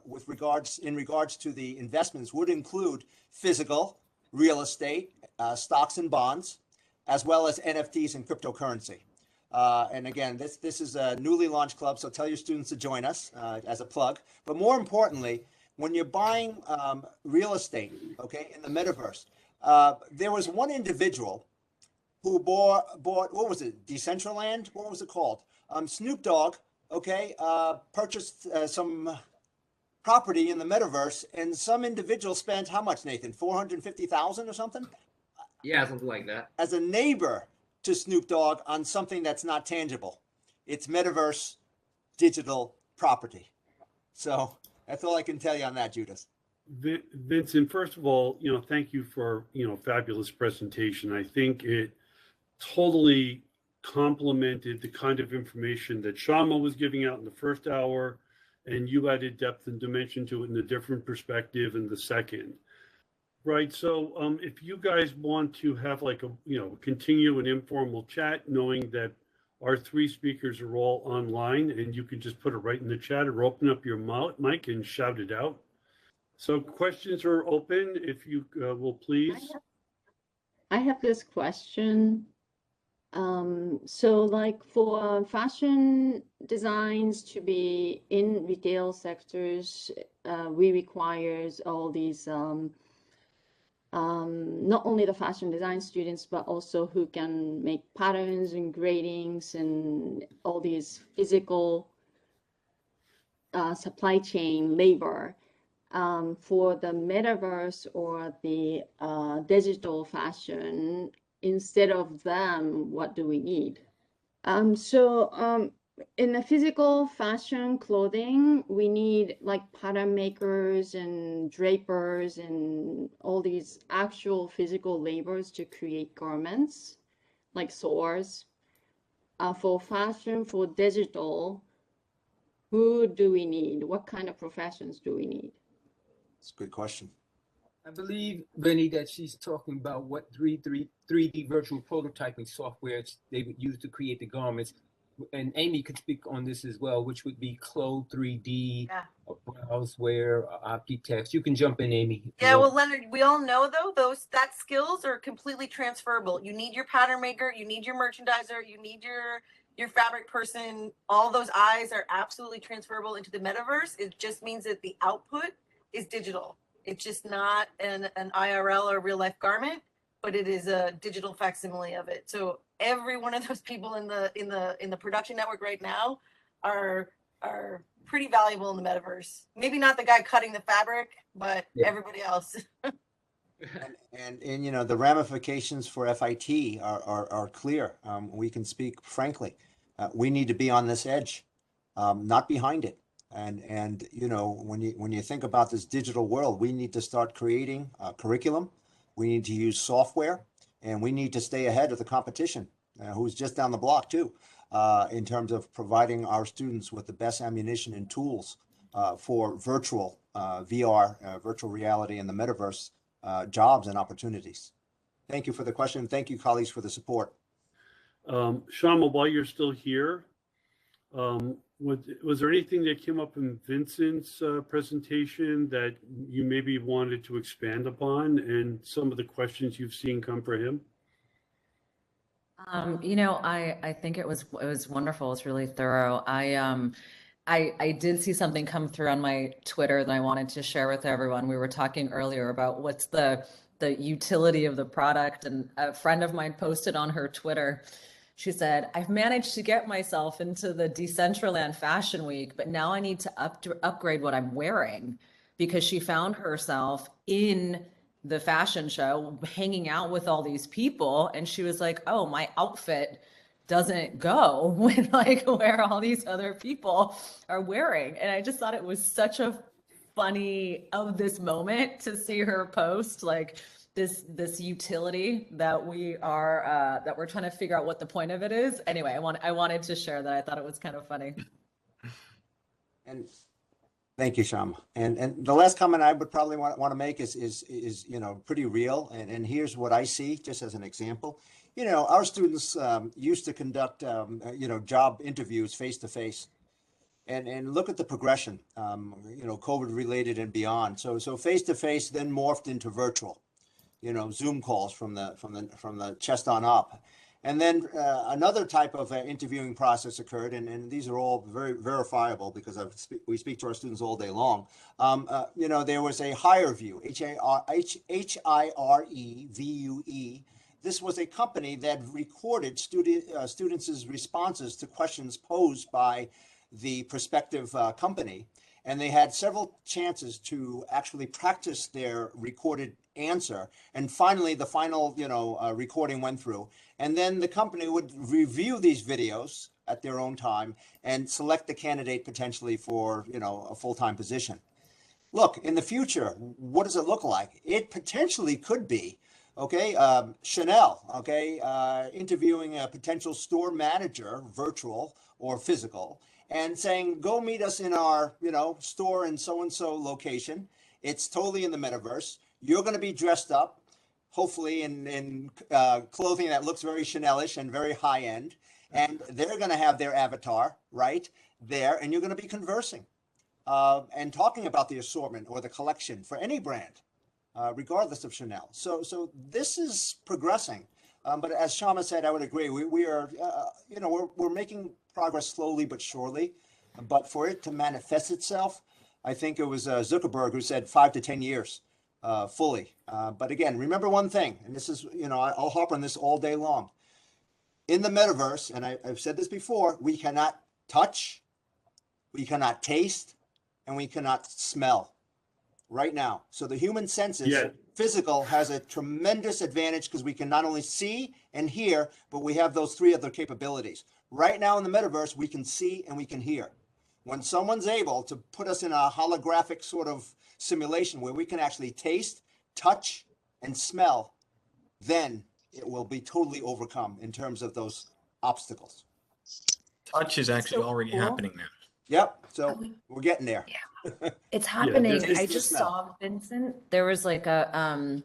in regards to the investments would include physical, real estate, stocks and bonds, as well as NFTs and cryptocurrency. And again, this is a newly launched club, so tell your students to join us as a plug. But more importantly, when you're buying real estate, okay, in the metaverse, there was one individual who bought what was it, Decentraland? What was it called? Snoop Dogg, okay, purchased some property in the metaverse, and some individual spent how much, Nathan? 450,000 or something? Yeah, something like that. As a neighbor to Snoop Dogg on something that's not tangible. It's metaverse digital property. So that's all I can tell you on that, Judas. Vincent, first of all, you know, thank you for, you know, fabulous presentation. I think it totally complemented the kind of information that Syama was giving out in the first hour, and you added depth and dimension to it in a different perspective in the second. Right. So if you guys want to have like a, you know, continue an informal chat, knowing that our three speakers are all online, and you can just put it right in the chat or open up your mic and shout it out. So questions are open, if you will please. I have this question. So like for fashion designs to be in retail sectors, we requires all these not only the fashion design students, but also who can make patterns and gradings and all these physical supply chain labor. for the metaverse or the digital fashion, instead of them, what do we need? In the physical fashion clothing, we need like pattern makers and drapers and all these actual physical labors to create garments, like sewers. For fashion, for digital, who do we need? What kind of professions do we need? It's a good question. I believe, Vinny, that she's talking about what 3D virtual prototyping software they would use to create the garments. And Amy could speak on this as well, which would be Clo 3D, Browseware, Optitext. You can jump in, Amy. Yeah, well, Leonard, we all know though that skills are completely transferable. You need your pattern maker, you need your merchandiser, you need your fabric person. All those eyes are absolutely transferable into the metaverse. It just means that the output is digital. It's just not an IRL or real life garment, but it is a digital facsimile of it. So every one of those people in the production network right now are pretty valuable in the metaverse. Maybe not the guy cutting the fabric, but everybody else. And you know, the ramifications for FIT are clear. We can speak frankly. We need to be on this edge, not behind it. And you know, when you think about this digital world, we need to start creating a curriculum. We need to use software, and we need to stay ahead of the competition, who's just down the block too, in terms of providing our students with the best ammunition and tools for virtual VR, virtual reality, and the metaverse jobs and opportunities. Thank you for the question. Thank you, colleagues, for the support. Syama, while you're still here, was there anything that came up in Vincent's presentation that you maybe wanted to expand upon, and some of the questions you've seen come for him? You know, I think it was wonderful. It's really thorough. I did see something come through on my Twitter that I wanted to share with everyone. We were talking earlier about what's the utility of the product, and a friend of mine posted on her Twitter. She said, "I've managed to get myself into the Decentraland Fashion Week, but now I need to upgrade what I'm wearing," because she found herself in the fashion show hanging out with all these people, and she was like, "Oh, my outfit doesn't go with like where all these other people are wearing." And I just thought it was such a funny of this moment to see her post like this utility that we're trying to figure out what the point of it is. Anyway, I wanted to share that. I thought it was kind of funny. And thank you, Syama. And the last comment I would probably want to make is you know, pretty real. And here's what I see, just as an example. You know, our students used to conduct you know, job interviews face to face. And look at the progression, you know, COVID related and beyond. So face to face then morphed into virtual, you know, Zoom calls from the chest on up. And then another type of interviewing process occurred, and these are all very verifiable because we speak to our students all day long. You know, there was a hire view, HIREVUE. This was a company that recorded students' responses to questions posed by the prospective company. And they had several chances to actually practice their recorded answer. And finally, the final, you know, recording went through. And then the company would review these videos at their own time and select the candidate potentially for, you know, a full-time position. Look, in the future, what does it look like? It potentially could be, okay, Chanel, okay, interviewing a potential store manager, virtual or physical, and saying, go meet us in our, you know, store in so-and-so location. It's totally in the metaverse. You're going to be dressed up, hopefully in clothing that looks very Chanel-ish and very high-end. And they're going to have their avatar right there, and you're going to be conversing and talking about the assortment or the collection for any brand, regardless of Chanel. So this is progressing. But as Syama said, I would agree. We are, you know, we're making progress slowly but surely. But for it to manifest itself, I think it was Zuckerberg who said 5 to 10 years fully. But again, remember one thing, and this is, you know, I'll harp on this all day long. In the metaverse, and I've said this before, we cannot touch, we cannot taste, and we cannot smell. right now. So the human senses, Yeah. physical, has a tremendous advantage because we can not only see and hear, but we have those three other capabilities. Right now in the metaverse, we can see and we can hear. When someone's able to put us in a holographic sort of simulation where we can actually taste, touch, and smell, then it will be totally overcome in terms of those obstacles. Touch is actually So already cool. happening now. Yep. So we're getting there. It's Yeah, happening. there's- I just saw, Vincent, there was like a,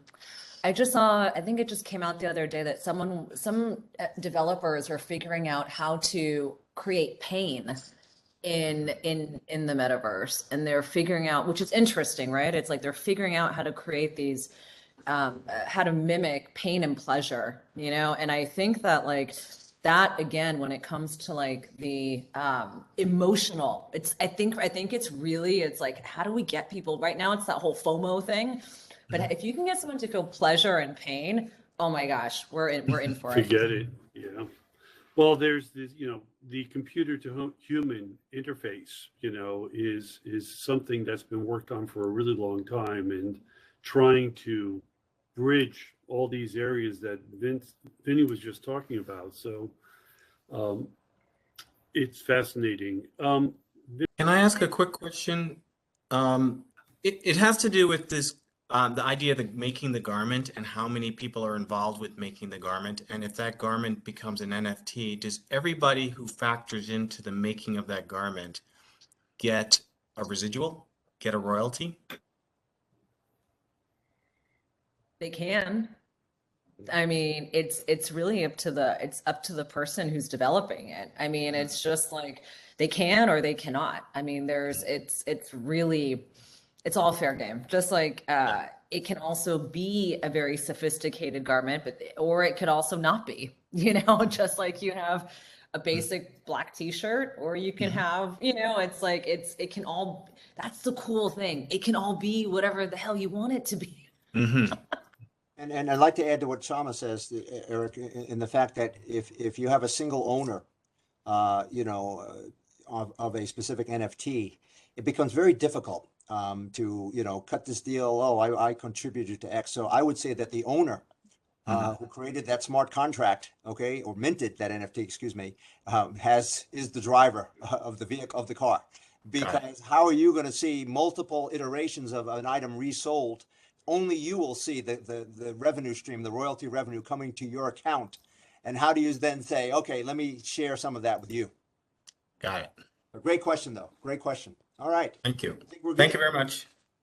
I just saw, I think it just came out the other day that some developers are figuring out how to create pain in the metaverse, and they're figuring out, which is interesting, right? It's like they're figuring out how to create these, how to mimic pain and pleasure, you know? And I think that like that again, when it comes to like the emotional, I think it's really, it's like, how do we get people right now? It's that whole FOMO thing. But if you can get someone to feel pleasure and pain, oh my gosh, we're in for it. Forget it. Yeah. Well, there's this, the computer to human interface, is something that's been worked on for a really long time, and trying to bridge all these areas that Vinny was just talking about. So it's fascinating. Can I ask a quick question? It has to do with this, the idea of making the garment and how many people are involved with making the garment. And if that garment becomes an NFT, does everybody who factors into the making of that garment get a residual, get a royalty? They can. I mean, it's really up to the person who's developing it. I mean, it's just like they can or they cannot. I mean, it's really, it's all fair game. Just like it can also be a very sophisticated garment, or it could also not be, just like you have a basic black t-shirt, or you can have, it's like, it can all, that's the cool thing. It can all be whatever the hell you want it to be. Mm-hmm. And I'd like to add to what Syama says, Eric, in the fact that if you have a single owner, of a specific NFT, it becomes very difficult to cut this deal. Oh, I contributed to X. So I would say that the owner who created that smart contract, okay, or minted that NFT, excuse me, is the driver of the vehicle, of the car. Because how are you going to see multiple iterations of an item resold? Only you will see the revenue stream, the royalty revenue coming to your account. And how do you then say, okay, let me share some of that with you? Got it. A great question, though. Great question. All right. Thank you. I think we're Thank good. you very much.